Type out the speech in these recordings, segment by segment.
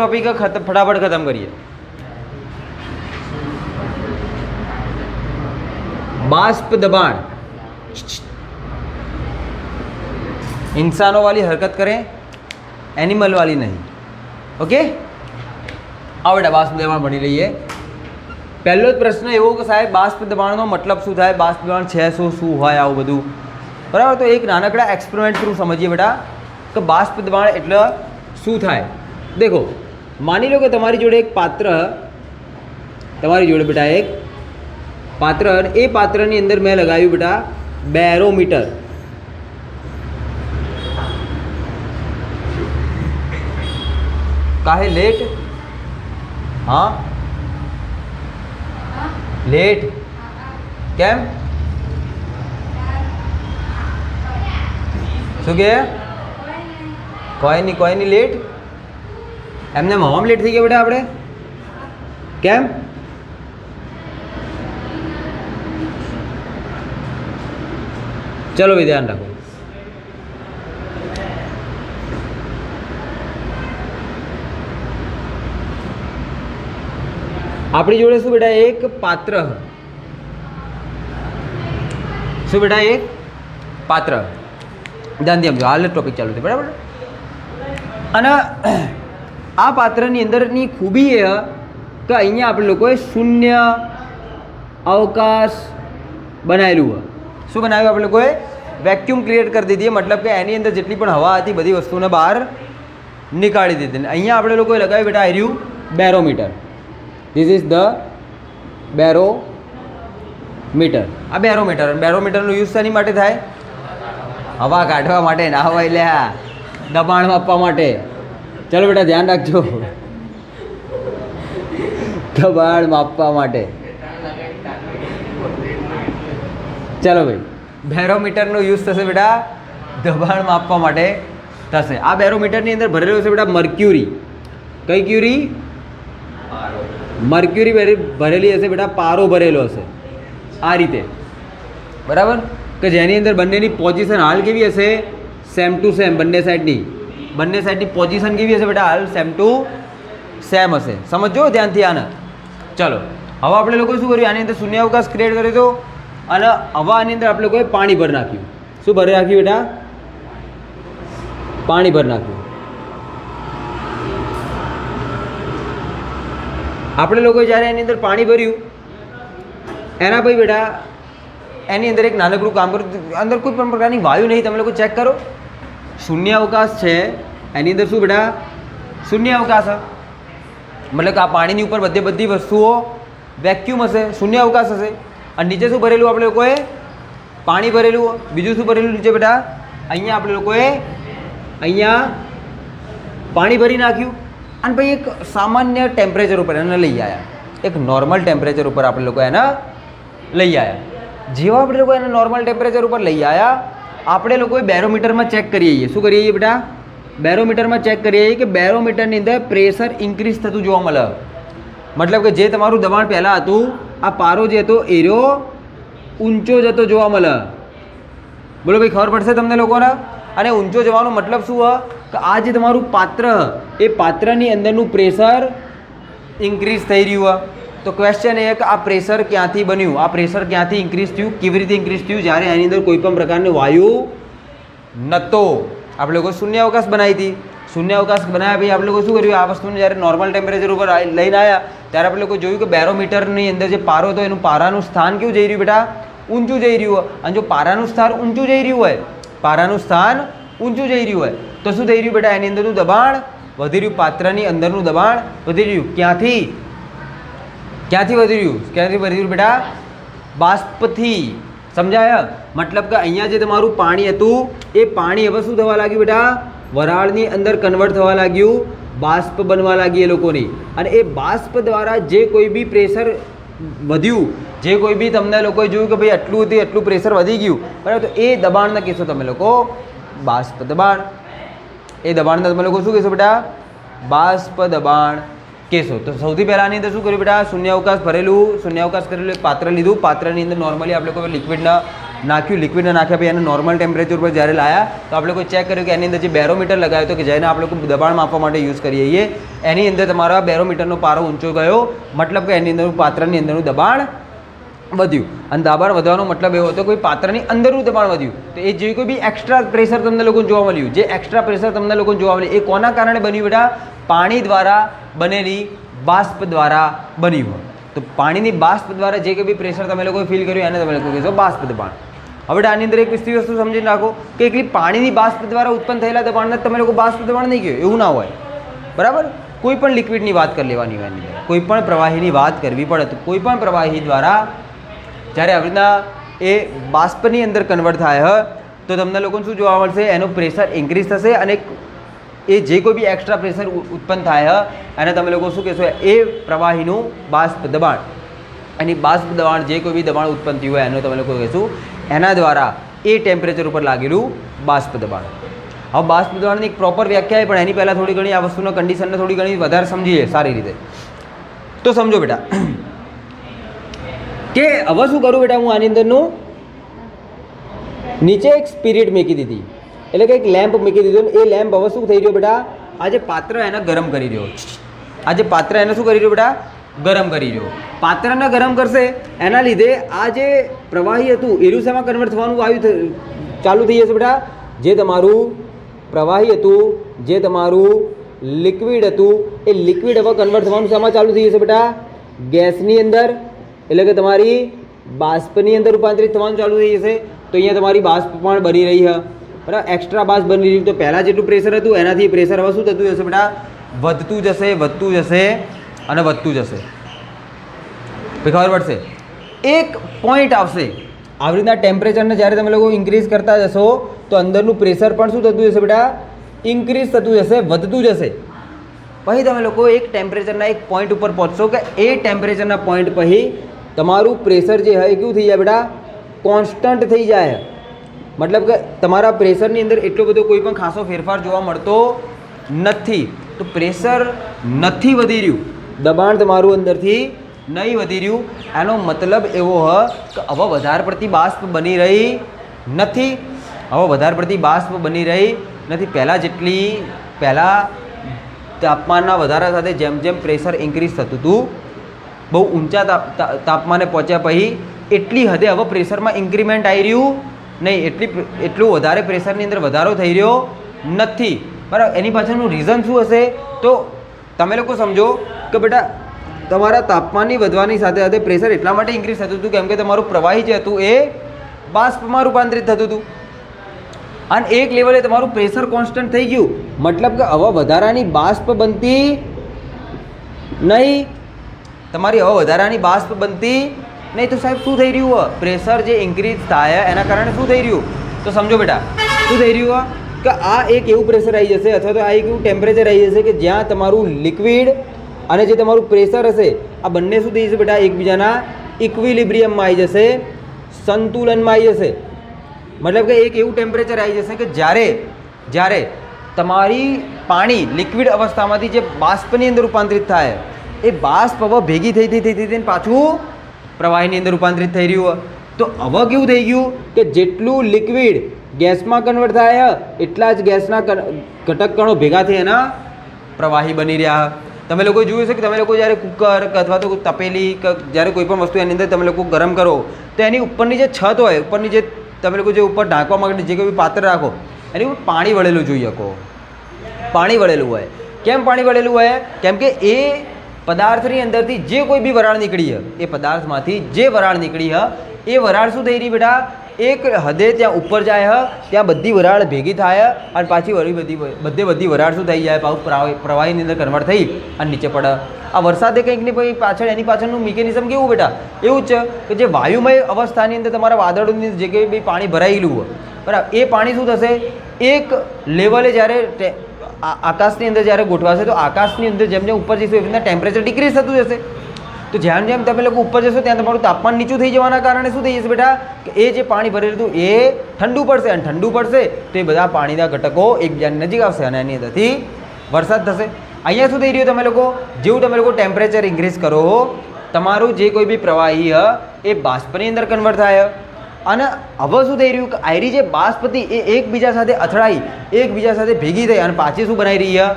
Topic फटाफट खत्म करिए। बाष्प दबाण, इंसानों वाली हरकत करें, एनिमल वाली नहीं। ओके, आओ बेटा बाष्प दबाण भणी लईए। पहलो ज प्रश्न एवो कि साहेब बाष्प दबाणनो मतलब शुं थाय, बाष्प दबाण छे शुं होय आवुं बधुं, बराबर। तो एक नानकड़ा एक्सपेरिमेंट थ्रू समझिए बेटा कि बाष्प दबाण एटले शुं थाय। देखो, मानी लो कि तमारी जोड़े एक पात्र, तमारी जोड़े बेटा एक पात्र, ए पात्रनी अंदर मैं लगाव्युं बेटा बेरोमीटर। काहे लेट? हाँ लेट केम? શું કે? કોઈ નહીં લેટ, એમને હમ લેટ થઈ ગયા બેટા આપણે, કેમ? ચલો ભાઈ ધ્યાન રાખો। આપણી જોડે શું બેટા એક પાત્ર, શું બેટા એક પાત્ર, ધ્યાનથી સમજો, હાલ ટોપિક ચાલુ છે બરાબર। અને આ પાત્રની અંદરની ખૂબી એ કે અહીંયા આપણે લોકોએ શૂન્ય અવકાશ બનાવેલું હોય। શું બનાવ્યું આપણે લોકોએ? વેક્યુમ ક્રિએટ કરી દીધી, મતલબ કે એની અંદર જેટલી પણ હવા હતી બધી વસ્તુને બહાર નીકાળી દીધી। અહીંયા આપણે લોકોએ લગાવ્યું બેટા આર્યું barometer. This is the barometer. આ બેરોમીટર, બેરોમીટરનો યુઝ શેની માટે થાય? હવા કાઢવા માટે ના હોય લ્યા, દબાણ માપવા માટે। ચલો બેટા ધ્યાન રાખજો, દબાણ માપવા માટે। ચલો ભાઈ, બેરોમીટરનો યુઝ થશે બેટા દબાણ માપવા માટે થશે। આ બેરોમીટરની અંદર ભરેલો છે બેટા મર્ક્યુરી। કઈ ક્યુરી? મર્ક્યુરી ભરેલી હશે બેટા, પારો ભરેલો હશે આ રીતે, બરાબર। કે જેની અંદર બંનેની પોઝિશન હાલ કેવી હશે? Same to same. બંને સાઈડની પોઝિશન કેવી હશે બેટા? હાલ સેમ ટુ સેમ હશે। સમજો ધ્યાનથી આને। ચલો, હવે આપણે લોકો શું કર્યું? આની અંદર શૂન્ય અવકાશ ક્રિએટ કર્યો હતો અને હવે આની અંદર આપણે લોકોએ પાણી ભરી નાખ્યું। શું ભરી નાખ્યું બેટા? પાણી ભરી નાખ્યું। આપણે લોકોએ જ્યારે એની અંદર પાણી ભર્યું એના પછી બેટા એની અંદર એક નાનકડું કામ કર્યું, અંદર કોઈ પણ પ્રકારની વાયુ નહીં। તમે લોકો ચેક કરો, શૂન્ય અવકાશ છે એની અંદર શું બેટા? શૂન્ય અવકાશ, મતલબ કે આ પાણીની ઉપર બધી વસ્તુઓ વેક્યુમ હશે, શૂન્ય અવકાશ હશે। અને નીચે શું ભરેલું આપણે લોકોએ? પાણી ભરેલું। બીજું શું ભરેલું નીચે બેટા? અહીંયા આપણે લોકોએ અહીંયા પાણી ભરી નાખ્યું અને પછી એક સામાન્ય ટેમ્પરેચર ઉપર એને લઈ આવ્યા, એક નોર્મલ ટેમ્પરેચર ઉપર આપણે લોકો એને લઈ આવ્યા। જેવા આપણે લોકો એને નોર્મલ ટેમ્પરેચર ઉપર લઈ આવ્યા, આપણે લોકોએ બેરોમીટરમાં ચેક કરીએ। શું કરીએ બેટા? બેરોમીટરમાં ચેક કરીએ કે બેરોમીટરની અંદર પ્રેશર ઇન્ક્રીઝ થતું જોવા મળે। મતલબ કે જે તમારું દબાણ પહેલાં હતું, આ પારો જે હતો એરો ઊંચો જતો જોવા મળે। બોલો ભાઈ, ખબર પડશે તમને લોકોને? અને ઊંચો જવાનો મતલબ શું હોય? કે આ જે તમારું પાત્ર, એ પાત્રની અંદરનું પ્રેશર ઇન્ક્રીઝ થઈ રહ્યું હોય। તો ક્વેશ્ચન એ કે આ પ્રેશર ક્યાંથી બન્યું? આ પ્રેશર ક્યાંથી ઇન્ક્રીઝ થયું? કેવી રીતે ઇન્ક્રીઝ થયું? જ્યારે એની અંદર કોઈ પણ પ્રકારનો વાયુ નહોતો। આપણે લોકો શૂન્ય અવકાશ બનાવી હતી। શૂન્ય અવકાશ બનાવ્યા પછી આપણે લોકો શું કર્યું? આ વસ્તુને જ્યારે નોર્મલ ટેમ્પરેચર ઉપર લઈને આવ્યા ત્યારે આપણે લોકો જોયું કે બેરોમીટરની અંદર જે પારો હતો એનું પારાનું સ્થાન કેવું જઈ રહ્યું બેટા? ઊંચું જઈ રહ્યું હોય। અને જો પારાનું સ્થાન ઊંચું જઈ રહ્યું હોય, પારાનું સ્થાન ઊંચું જઈ રહ્યું હોય તો શું થઈ રહ્યું બેટા? એની અંદરનું દબાણ વધી રહ્યું, પાત્રની અંદરનું દબાણ વધી રહ્યું। ક્યાંથી વધી રહ્યું? ક્યાંથી વધી રહ્યું બેટા? બાષ્પથી। સમજાય? મતલબ કે અહીંયા જે તમારું પાણી હતું એ પાણી હવે શું થવા લાગ્યું બેટા? વરાળની અંદર કન્વર્ટ થવા લાગ્યું, બાષ્પ બનવા લાગી એ લોકોની। અને એ બાષ્પ દ્વારા જે કોઈ બી પ્રેશર વધ્યું, જે કોઈ બી તમને લોકોએ જોયું કે ભાઈ આટલું હતું, એટલું પ્રેશર વધી ગયું, બરાબર, તો એ દબાણને કહેશો તમે લોકો બાષ્પ દબાણ। એ દબાણને તમે લોકો શું કહેશો બેટા? બાષ્પ દબાણ કહેશો। તો સૌથી પહેલાં આની અંદર શું કર્યું બેટા? શૂન્ય અવકાશ ભરેલું, શૂન્ય અવકાશ કરેલું એક પાત્ર લીધું, પાત્રની અંદર નોર્મલી આપણે કોઈ લિક્વિડના નાખ્યું, લિક્વિડને નાખ્યા પછી એને નોર્મલ ટેમ્પરેચર પર જ્યારે લાયા તો આપણે કોઈ ચેક કર્યું કે એની અંદર જે બેરોમીટર લગાવ્યો હતો કે જેને આપણે કોઈ દબાણ માપવા માટે યુઝ કરીએ છીએ, એની અંદર તમારા બેરોમીટરનો પારો ઊંચો ગયો, મતલબ કે એની અંદર પાત્રની અંદરનું દબાણ વધ્યું. અને દબાણ વધવાનો મતલબ એવો હતો કે પાત્રની અંદરનું દબાણ વધ્યું. તો એ જે કોઈ બી એક્સ્ટ્રા પ્રેશર તમને લોકોને જોવા મળ્યું, જે એક્સ્ટ્રા પ્રેશર તમને લોકોને જોવા મળ્યું, એ કોના કારણે બન્યું બેટા? પાણી દ્વારા બનેલી બાષ્પ દ્વારા બન્યું. તો પાણીની બાષ્પ દ્વારા જે કંઈ બી પ્રેશર તમે લોકોએ ફીલ કર્યું એને તમે લોકો કહેશો બાષ્પ દબાણ. હવે આની અંદર એક વસ્તુ સમજી રાખો કે એકલી પાણીની બાષ્પ દ્વારા ઉત્પન્ન થયેલા દબાણને તમે લોકો બાષ્પ દબાણ નહીં કહો, એવું ના હોય. બરાબર? કોઈ પણ લિક્વિડની વાત કરી લેવાની હોય, એની અંદર કોઈ પણ પ્રવાહીની વાત કરવી પડે તો કોઈ પણ પ્રવાહી દ્વારા જ્યારે આવી રીતના એ બાષ્પની અંદર કન્વર્ટ થાય તો તમને લોકોને શું જોવા મળશે? એનું પ્રેશર ઇન્ક્રીઝ થશે અને એ જે કોઈ બી એક્સ્ટ્રા પ્રેશર ઉત્પન્ન થાય એને તમે લોકો શું કહેશો? એ પ્રવાહીનું બાષ્પ દબાણ. એની બાષ્પ દબાણ જે કોઈ બી દબાણ ઉત્પન્ન થયું હોય એનું તમે લોકો કહેશું એના દ્વારા એ ટેમ્પરેચર ઉપર લાગેલું બાષ્પ દબાણ. હવે બાષ્પ દબાણની એક પ્રોપર વ્યાખ્યા પણ એની પહેલાં થોડી ઘણી આ વસ્તુનો કન્ડિશનને થોડી ઘણી વધારે સમજીએ સારી રીતે. તો સમજો બેટા કે હવે શું કરું બેટા? હું આની અંદરનું નીચે એક સ્પિરિટ મૂકી દીધી, એટલે કે એક લેમ્પ મૂકી દીધો. એ લેમ્પ હવે શું થઈ રહ્યો બેટા? આ જે પાત્ર એને ગરમ કરી રહ્યો. આ જે પાત્ર એને શું કરી રહ્યો બેટા? ગરમ કરી રહ્યો. પાત્રને ગરમ કરશે એના લીધે આ જે પ્રવાહી હતું એનું શેમાં કન્વર્ટ થવાનું ચાલુ થઈ જશે બેટા? જે તમારું પ્રવાહી હતું, જે તમારું લિક્વિડ હતું, એ લિક્વિડ હવે કન્વર્ટ થવાનું શેમાં ચાલુ થઈ જશે બેટા? ગેસની અંદર, એટલે કે તમારી બાષ્પની અંદર રૂપાંતરિત થવાનું ચાલુ થઈ જશે. તો અહીંયા તમારી બાષ્પ પણ બની રહી છે, બરાબર? એક્સ્ટ્રા બાષ્પ બની રહી. તો પહેલાં જેટલું પ્રેશર હતું એનાથી પ્રેશર હવે શું થતું જશે બેટા? વધતું જશે, વધતું જશે અને વધતું જશે. ખબર પડશે? એક પોઈન્ટ આવશે આવી રીતના ટેમ્પરેચરને જ્યારે તમે લોકો ઇન્ક્રીઝ કરતા જશો તો અંદરનું પ્રેશર પણ શું થતું જશે બેટા? ઇન્ક્રીઝ થતું જશે, વધતું જશે. પછી તમે લોકો એક ટેમ્પરેચરના એક પોઈન્ટ ઉપર પહોંચશો કે એ ટેમ્પરેચરના પોઈન્ટ પછી તમારું પ્રેશર જે હોય કેવું થઈ જાય બેટા? કોન્સ્ટન્ટ થઈ જાય. મતલબ કે તમારા પ્રેશરની અંદર એટલો બધો કોઈ પણ ખાસો ફેરફાર જોવા મળતો નથી. તો પ્રેશર નથી વધી રહ્યું, દબાણ તમારું અંદરથી નહીં વધી રહ્યું. એનો મતલબ એવો હ કે હવે વધારે પડતી બાષ્પ બની રહી નથી. હવે વધારે પડતી બાષ્પ બની રહી નથી. પહેલાં તાપમાનના વધારા સાથે જેમ જેમ પ્રેશર ઇન્ક્રીઝ થતું હતું, બહુ ઊંચા તાપમાને પહોંચ્યા પછી એટલી હદે હવે પ્રેશરમાં ઇન્ક્રીમેન્ટ આવી રહ્યું નહીં. એટલું વધારે પ્રેશરની અંદર વધારો થઈ રહ્યો નથી. બરાબર? એની પાછળનું રીઝન શું હશે? તો તમે લોકો સમજો કે બેટા તમારા તાપમાનની વધવાની સાથે સાથે પ્રેશર એટલા માટે ઇન્ક્રીઝ થતું હતું કેમ કે તમારું પ્રવાહી જે હતું એ બાષ્પમાં રૂપાંતરિત થતું હતું અને એક લેવલે તમારું પ્રેશર કોન્સ્ટન્ટ થઈ ગયું. મતલબ કે હવે વધારાની બાષ્પ બનતી નહીં. તમારી હવે વધારાની બાષ્પ બનતી નહીં. તો સાહેબ શું થઈ રહ્યું? પ્રેશર જે ઇન્ક્રીઝ થાય એના કારણે શું થઈ રહ્યું? તો સમજો બેટા શું થઈ રહ્યું કે આ એક એવું પ્રેશર આવી જશે અથવા તો આ એક એવું ટેમ્પરેચર આવી જશે કે જ્યાં તમારું લિક્વિડ અને જે તમારું પ્રેશર હશે આ બંને શું થઈ જશે બેટા? એકબીજાના ઇક્વિલિબ્રિયમમાં આવી જશે, સંતુલનમાં આવી જશે. મતલબ કે એક એવું ટેમ્પરેચર આવી જશે કે જ્યારે તમારી પાણી લિક્વિડ અવસ્થામાંથી જે બાષ્પની અંદર રૂપાંતરિત થાય એ બાષ્પ હવે ભેગી થઈ પાછું પ્રવાહીની અંદર રૂપાંતરિત થઈ રહ્યું. તો હવે કેવું થઈ ગયું કે જેટલું લિક્વિડ ગેસમાં કન્વર્ટ થાય એટલા જ ગેસના ઘટક કણો ભેગા થઈ એના પ્રવાહી બની રહ્યા. તમે લોકો જોયું છે કે તમે લોકો જ્યારે કુકર અથવા તો તપેલી કે જ્યારે કોઈ પણ વસ્તુ એની અંદર તમે લોકો ગરમ કરો તો એની ઉપરની જે છત હોય, ઉપરની જે તમે લોકો જે ઉપર ઢાંકવા માટે જે કોઈ પાત્ર રાખો એની ઉપર પાણી વળેલું જોઈ શકો. પાણી વળેલું હોય. કેમ પાણી વળેલું હોય? કેમ કે એ પદાર્થની અંદરથી જે કોઈ બી વરાળ નીકળી હ એ પદાર્થમાંથી જે વરાળ નીકળી હ એ વરાળ શું થઈ રહી બેટા? એક હદે ત્યાં ઉપર જાય ત્યાં બધી વરાળ ભેગી થાય અને પાછી બધી વરાળ શું થઈ જાય? પ્રવાહીની અંદર કન્વર્ટ થઈ અને નીચે પડે. આ વરસાદે કંઈક ને કંઈ પાછળ એની પાછળનું મિકેનિઝમ કેવું બેટા? એવું જ છે કે જે વાયુમય અવસ્થાની અંદર તમારા વાદળોની જે કંઈ બી પાણી ભરાયેલું હોય બરાબર, એ પાણી શું થશે? એક લેવલે જ્યારે આકાશની અંદર જ્યારે ગોઠવાશે તો આકાશની અંદર જેમ જેમ ઉપર જઈશું એમ ટેમ્પરેચર ડિક્રીઝ થતું જશે. તો જેમ જેમ તમે લોકો ઉપર જશો ત્યાં તમારું તાપમાન નીચું થઈ જવાના કારણે શું થઈ જશે બેટા? કે એ જે પાણી ભરેલું હતું એ ઠંડુ પડશે અને ઠંડુ પડશે તો એ બધા પાણીના ઘટકો એકબીજાની નજીક આવશે અને એની અંદરથી વરસાદ થશે. અહીંયા શું થઈ રહ્યું? તમે લોકો જેવું તમે લોકો ટેમ્પરેચર ઇન્ક્રીઝ કરો તમારું જે કોઈ બી પ્રવાહી એ બાષ્પની અંદર કન્વર્ટ થાય અને હવે શું થઈ રહ્યું કે આયરી જે બાષ્પ હતી એ એકબીજા સાથે અથડાઈ, એકબીજા સાથે ભેગી થઈ અને પાછી શું બનાવી રહી છે?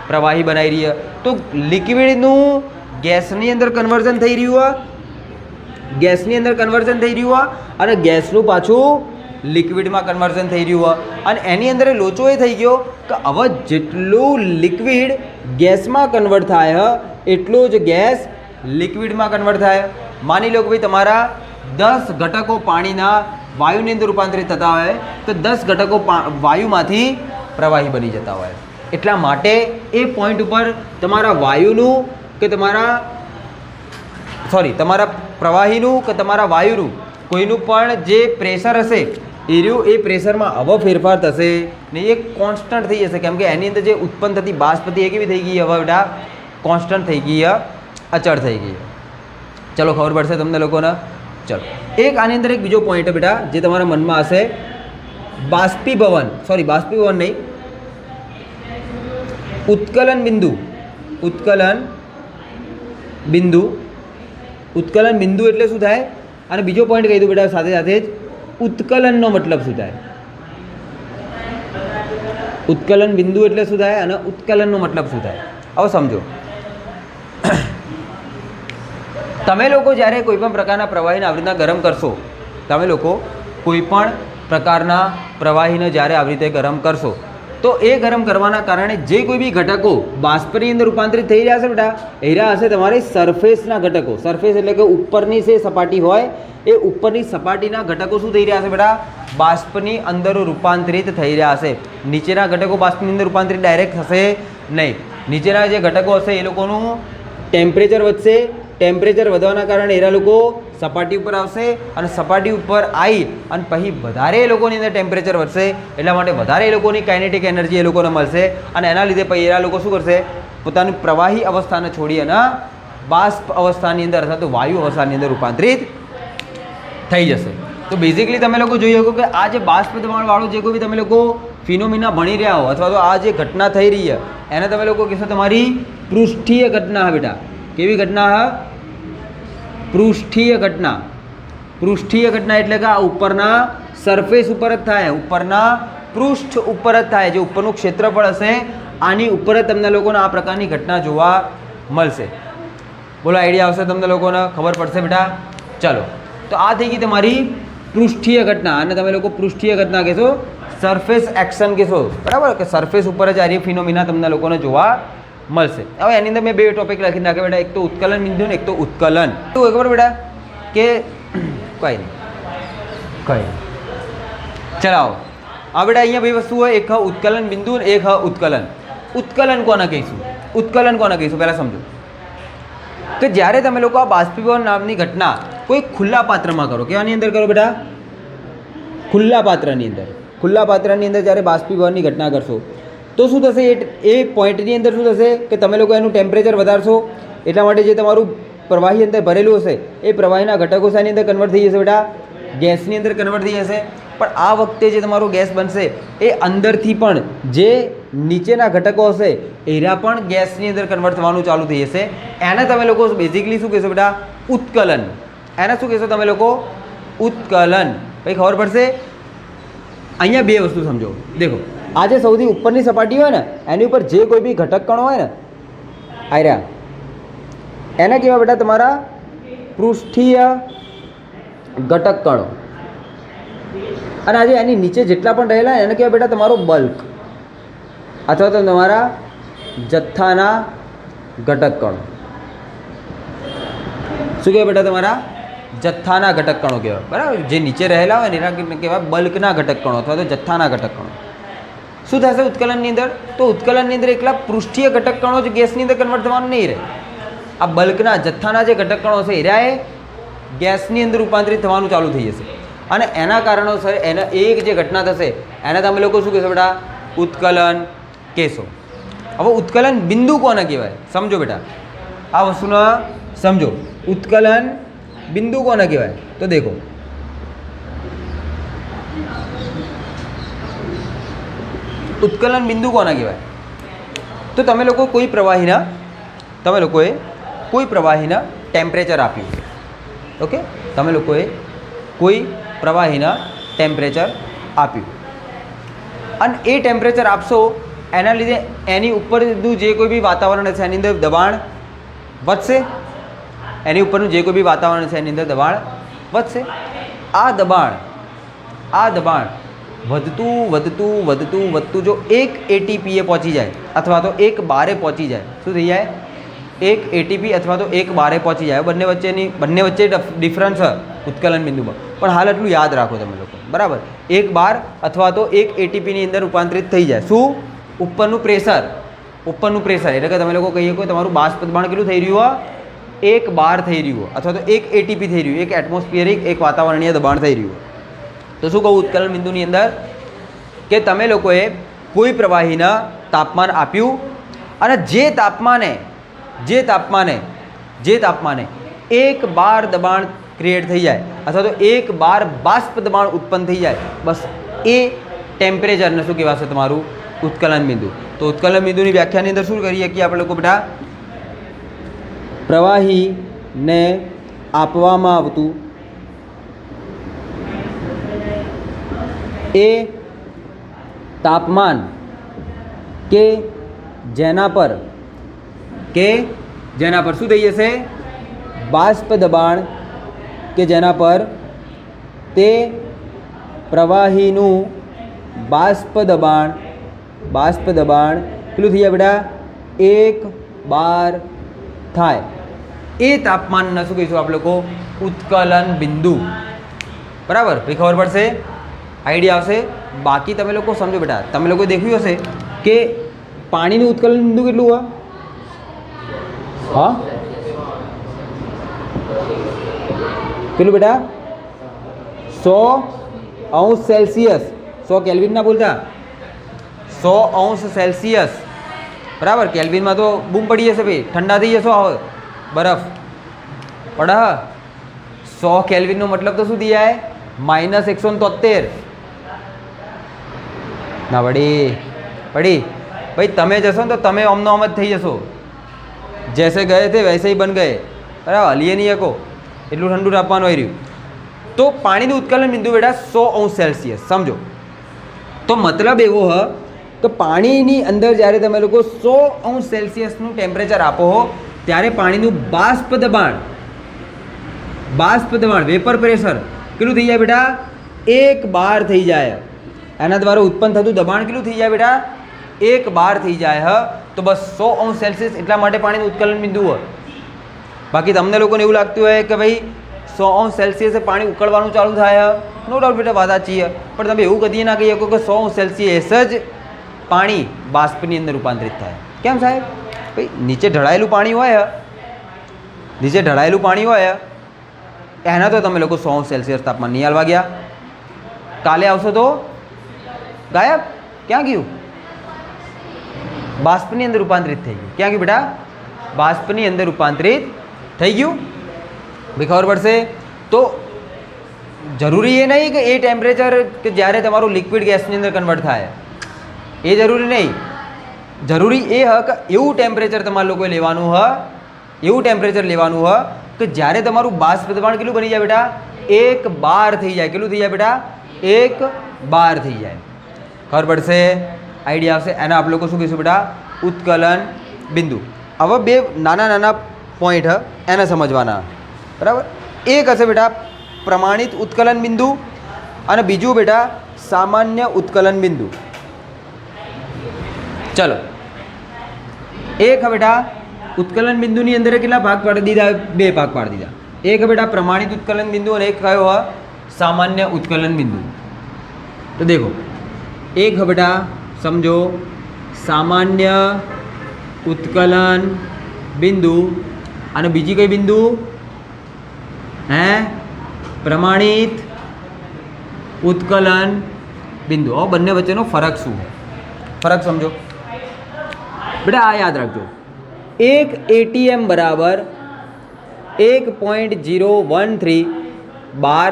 પ્રવાહી બનાવી રહી છે. તો લિક્વિડનું ગેસની અંદર કન્વર્ઝન થઈ રહ્યું હોય, ગેસની અંદર કન્વર્ઝન થઈ રહ્યું હોય અને ગેસનું પાછું લિક્વિડમાં કન્વર્ઝન થઈ રહ્યું હોય અને એની અંદર લોચો એ થઈ ગયો કે હવે જેટલું લિક્વિડ ગેસમાં કન્વર્ટ થાય એટલું જ ગેસ લિક્વિડમાં કન્વર્ટ થાય. માની લો કે ભાઈ તમારા 10 ઘટકો પાણીના વાયુની અંદર રૂપાંતરિત થતા હોય તો 10 ઘટકો વાયુમાંથી પ્રવાહી બની જતા હોય. એટલા માટે એ પોઈન્ટ ઉપર તમારા વાયુનું કે તમારા પ્રવાહીનું કે તમારા વાયુનું કોઈનું પણ જે પ્રેશર હશે એ પ્રેશરમાં હવે ફેરફાર થશે ને એ કોન્સ્ટન્ટ થઈ જશે, કેમ કે એની અંદર જે ઉત્પન્ન થતી બાષ્પ હતી એ કેવી થઈ ગઈ? હવે બેટા કોન્સ્ટન્ટ થઈ ગઈ, અચળ થઈ ગઈ. ચલો ખબર પડશે તમને લોકોને. ચલો એક આની અંદર એક બીજો પોઈન્ટ બેટા જે તમારા મનમાં હશે, બાષ્પીભવન નહીં, ઉત્કલન બિંદુ. ઉત્કલન બિંદુ એટલે શું થાય? અને બીજો પોઈન્ટ કહી દઉં બેટા સાથે સાથે જ, ઉત્કલનનો મતલબ શું થાય? ઉત્કલન બિંદુ એટલે શું થાય અને ઉત્કલનનો મતલબ શું થાય? હવે સમજો. તમે લોકો જ્યારે કોઈ પણ પ્રકારના પ્રવાહીને આવી રીતના ગરમ કરશો, તમે લોકો કોઈ પણ પ્રકારના પ્રવાહીને જ્યારે આવી રીતે ગરમ કરશો તો એ ગરમ કરવાના કારણે જે કોઈ બી ઘટકો બાષ્પની અંદર રૂપાંતરિત થઈ રહ્યા છે બેટા, એરા હશે તમારી સરફેસના ઘટકો. સરફેસ એટલે કે ઉપરની જે સપાટી હોય એ ઉપરની સપાટીના ઘટકો શું થઈ રહ્યા છે બેટા? બાષ્પની અંદર રૂપાંતરિત થઈ રહ્યા છે. નીચેના ઘટકો બાષ્પની અંદર રૂપાંતરિત ડાયરેક્ટ થશે નહીં. નીચેના જે ઘટકો હશે એ લોકોનું ટેમ્પરેચર વધશે. ટેમ્પરેચર વધવાના કારણે એરા લોકો સપાટી ઉપર આવશે અને સપાટી ઉપર આવી અને પછી વધારે એ લોકોની અંદર ટેમ્પરેચર વધશે, એટલા માટે વધારે એ લોકોની કાઇનેટિક એનર્જી એ લોકોને મળશે અને એના લીધે પછી એરા લોકો શું કરશે? પોતાની પ્રવાહી અવસ્થાને છોડી અને બાષ્પ અવસ્થાની અંદર અથવા તો વાયુ અવસ્થાની અંદર રૂપાંતરિત થઈ જશે. તો બેઝિકલી તમે લોકો જોઈ શકો કે આ જે બાષ્પ દબાણવાળું જે કોઈ બી તમે લોકો ફિનોમિના ભણી રહ્યા હો અથવા તો આ જે ઘટના થઈ રહી છે એને તમે લોકો કહેશો તમારી પૃષ્ઠીય ઘટના. બેટા કેવી ઘટના? પૃષ્ઠીય ઘટના. પૃષ્ઠીય ઘટના એટલે કે આ ઉપરના સરફેસ ઉપર જ થાય, ઉપરના પૃષ્ઠ ઉપર જ થાય. જે ઉપરનું ક્ષેત્રફળ હશે આની ઉપર જ તમને લોકોને આ પ્રકારની ઘટના જોવા મળશે. બોલો આઈડિયા આવશે તમને લોકોને? ખબર પડશે બેટા? ચાલો તો આ થઈ ગઈ તમારી પૃષ્ઠીય ઘટના અને તમે લોકો પૃષ્ઠીય ઘટના કહેશો, સરફેસ એક્શન કહેશો, બરાબર? કે સરફેસ ઉપર જ આ ફિનોમિના તમને લોકોને જોવા મળશે. હવે એની અંદર મેં બે ટોપિક લખી નાખ્યા બેટા, એક તો ઉત્કલન બિંદુ ને એક તો ઉત્કલન. શું ખબર બેટા કે કંઈ નહીં. ચલાવો આ બેટા અહીંયા બે વસ્તુ હોય, એક ઉત્કલન બિંદુ ને એક ઉત્કલન. ઉત્કલન કોને કહીશું? પહેલાં સમજો કે જ્યારે તમે લોકો આ બાષ્પીભવન નામની ઘટના કોઈ ખુલ્લા પાત્રમાં કરો, કેવાની અંદર કરો બેટા? ખુલ્લા પાત્રની અંદર જ્યારે બાષ્પીભવનની ઘટના કરશો તો શું થશે? એ પોઈન્ટની અંદર શું થશે કે તમે લોકો એનું ટેમ્પરેચર વધારશો, એટલા માટે જે તમારું પ્રવાહી અંદર ભરેલું હશે એ પ્રવાહીના ઘટકો શાની અંદર કન્વર્ટ થઈ જશે બેટા? ગેસની અંદર કન્વર્ટ થઈ જશે. પણ આ વખતે જે તમારો ગેસ બનશે એ અંદરથી પણ જે નીચેના ઘટકો હશે એરા પણ ગેસની અંદર કન્વર્ટ થવાનું ચાલુ થઈ જશે. એને તમે લોકો બેઝિકલી શું કહેશો બેટા? ઉત્કલન. એને શું કહેશો તમે લોકો? ઉત્કલન. ભાઈ ખબર પડશે? અહીંયા બે વસ્તુ સમજો. દેખો આ જે સૌથી ઉપરની સપાટી હોય ને એની ઉપર જે કોઈ બી ઘટક કણો હોય ને આર્યા એને કહેવાય બેટા તમારા પૃષ્ઠીય ઘટક કણો. અને આજે એની નીચે જેટલા પણ રહેલા એને કહેવાય બેટા તમારો બલ્ક અથવા તો તમારા જથ્થાના ઘટક કણો. શું કહેવાય બેટા? તમારા જથ્થાના ઘટક કણો કહેવાય, બરાબર? જે નીચે રહેલા હોય ને એના કહેવાય બલ્કના ઘટક કણો અથવા તો જથ્થાના ઘટક કણો. શું થશે ઉત્કલનની અંદર? તો ઉત્કલનની અંદર એકલા પૃષ્ઠીય ઘટક કણો જ ગેસની અંદર કન્વર્ટ થવાનું નહીં રહે. આ બલ્કના જથ્થાના જે ઘટક કણો છે એરાએ ગેસની અંદર રૂપાંતરિત થવાનું ચાલુ થઈ જશે અને એના કારણોસર એના એક જે ઘટના થશે એને તમે લોકો શું કહેશો બેટા? ઉત્કલન કહેશો. હવે ઉત્કલન બિંદુ કોને કહેવાય? સમજો બેટા, આ વસ્તુને સમજો. ઉત્કલન બિંદુ કોને કહેવાય? તો દેખો ઉત્કલન બિંદુ કોને કહેવાય? તો તમે લોકોએ કોઈ પ્રવાહીના ટેમ્પરેચર આપ્યું. ઓકે, તમે લોકોએ કોઈ પ્રવાહીના ટેમ્પરેચર આપ્યું અને એ ટેમ્પરેચર આપશો એના લીધે એની ઉપરનું જે કોઈ બી વાતાવરણ છે એની અંદર દબાણ વધશે, એની ઉપરનું જે કોઈ બી વાતાવરણ છે એની અંદર દબાણ વધશે. આ દબાણ વધતું વધતું વધતું વધતું જો 1 ATP એ પહોંચી જાય અથવા તો 1 બારે પહોંચી જાય, શું થઈ જાય? 1 ATP અથવા તો 1 બારે પહોંચી જાય. બંને વચ્ચે ડિફરન્સ ઉત્કલન બિંદુમાં, પણ હાલ એટલું યાદ રાખો તમે લોકો, બરાબર? 1 બાર અથવા તો 1 ATP ની અંદર રૂપાંતરિત થઈ જાય. શું? ઉપરનું પ્રેશર એટલે કે તમે લોકો કહીએ કે તમારું બાષ્પ દબાણ કેટલું થઈ રહ્યું હોય? 1 બાર થઈ રહ્યું હોય અથવા તો 1 ATP થઈ રહ્યું, એક એટમોસ્ફિયરિક એક વાતાવરણીય દબાણ થઈ રહ્યું હોય. તો શું કહું ઉત્કલન બિંદુની અંદર કે તમે લોકોએ કોઈ પ્રવાહીના તાપમાન આપ્યું અને જે તાપમાને 1 બાર દબાણ ક્રિએટ થઈ જાય અથવા તો 1 બાર બાષ્પ દબાણ ઉત્પન્ન થઈ જાય, બસ એ ટેમ્પરેચરને શું કહેવાશે? તમારું ઉત્કલન બિંદુ. તો ઉત્કલન બિંદુની વ્યાખ્યાની અંદર શું કરીએ કે આપણે લોકો બેટા પ્રવાહીને આપવામાં આવતું એ તાપમાન કે જેના પર શું થઈ જશે? બાષ્પ દબાણ કે જેના પર તે પ્રવાહીનું બાષ્પ દબાણ કેટલું થઈ જાય બેટા? 1 બાર થાય. એ તાપમાનને શું કહીશું આપણે લોકો? ઉત્કલન બિંદુ. બરાબર? ભાઈ ખબર પડશે, આઈડિયા આવશે. બાકી તમે લોકો સમજો બેટા, તમે લોકો દેખ્યું હશે કે પાણીનું ઉત્કલન બિંદુ કેટલું હોય? હા, કેટલું બેટા? 100°C. 100 કેલ્વિન ના બોલતા, 100°C. બરાબર? કેલ્વિનમાં તો બૂમ પડી જશે ભાઈ, ઠંડા થઈ જશો. હવે બરફ પડે. 100 કેલ્વિનનો મતલબ તો શું થઈ જાય? -173. ના પડી ભાઈ, તમે જશો ને તો તમે અમનો અમ જ થઈ જશો. જૈસે ગયે થે વૈસે ही बन गए. બરાબર? હલીએ નહીં શકો એટલું ઠંડુ તાપમાન હોય રહ્યું. તો પાણીનું ઉત્કલન બિંદુ બેટા 100°C. સમજો તો મતલબ એવો હ કે પાણીની અંદર જ્યારે તમે લોકો 100°C ટેમ્પરેચર આપો હો ત્યારે પાણીનું બાષ્પ દબાણ વેપર પ્રેશર કેટલું થઈ જાય બેટા? 1 બાર થઈ જાય. એના દ્વારા ઉત્પન્ન થતું દબાણ કેટલું થઈ જાય બેટા? 1 બાર થઈ જાય. તો બસ 100°C એટલા માટે પાણીનું ઉત્કલન બિંદુ હોય. બાકી તમને લોકોને એવું લાગતું હોય કે ભાઈ 100°C પાણી ઉકળવાનું ચાલુ થાય, નો ડાઉટ બેટા વાત સાચી છે, પણ તમે એવું કદી ના કહી શકો કે 100°C જ પાણી બાષ્પની અંદર રૂપાંતરિત થાય. કેમ સાહેબ? ભાઈ નીચે ઢળાયેલું પાણી હોય એના તો તમે લોકો 100°C તાપમાન નહીં હાલવા ગયા. કાલે આવશો તો ગાયબ. ક્યાં ગયું? બાષ્પની અંદર રૂપાંતરિત થઈ ગયું. ક્યાં ગયું બેટા? બાષ્પની અંદર રૂપાંતરિત થઈ ગયું. ભાઈ ખબર પડશે. તો જરૂરી એ નહીં કે એ ટેમ્પરેચર કે જ્યારે તમારું લિક્વિડ ગેસની અંદર કન્વર્ટ થાય એ જરૂરી નહીં. જરૂરી એ હ કે એવું ટેમ્પરેચર તમારે લોકોએ લેવાનું હ કે જ્યારે તમારું બાષ્પ દબાણ કેટલું બની જાય બેટા? 1 બાર થઈ જાય. કેટલું થઈ જાય બેટા? 1 બાર થઈ જાય. ખબર પડશે, આઈડિયા આવશે. એના આપણે લોકો શું કહીશું બેટા? ઉત્કલન બિંદુ. હવે બે નાના પોઈન્ટ એને સમજવાના, બરાબર? એક હશે બેટા પ્રમાણિત ઉત્કલન બિંદુ અને બીજું બેટા સામાન્ય ઉત્કલન બિંદુ. ચલો, એક બેટા ઉત્કલન બિંદુની અંદર કેટલા ભાગ પાડી દીધા? 2 ભાગ પાડી દીધા. એક બેટા પ્રમાણિત ઉત્કલન બિંદુ અને એક કયો હોય? સામાન્ય ઉત્કલન બિંદુ. તો देखो, एक बेटा समझो सामान्य उत्कलन बिंदु અને બીજી કઈ બિંદુ? પ્રમાણિત ઉત્કલન બિંદુ. હવે બંને વચ્ચેનો ફરક શું? ફરક સમજો બેટા. આ યાદ રાખજો, 1 ATM બરાબર 1.013 bar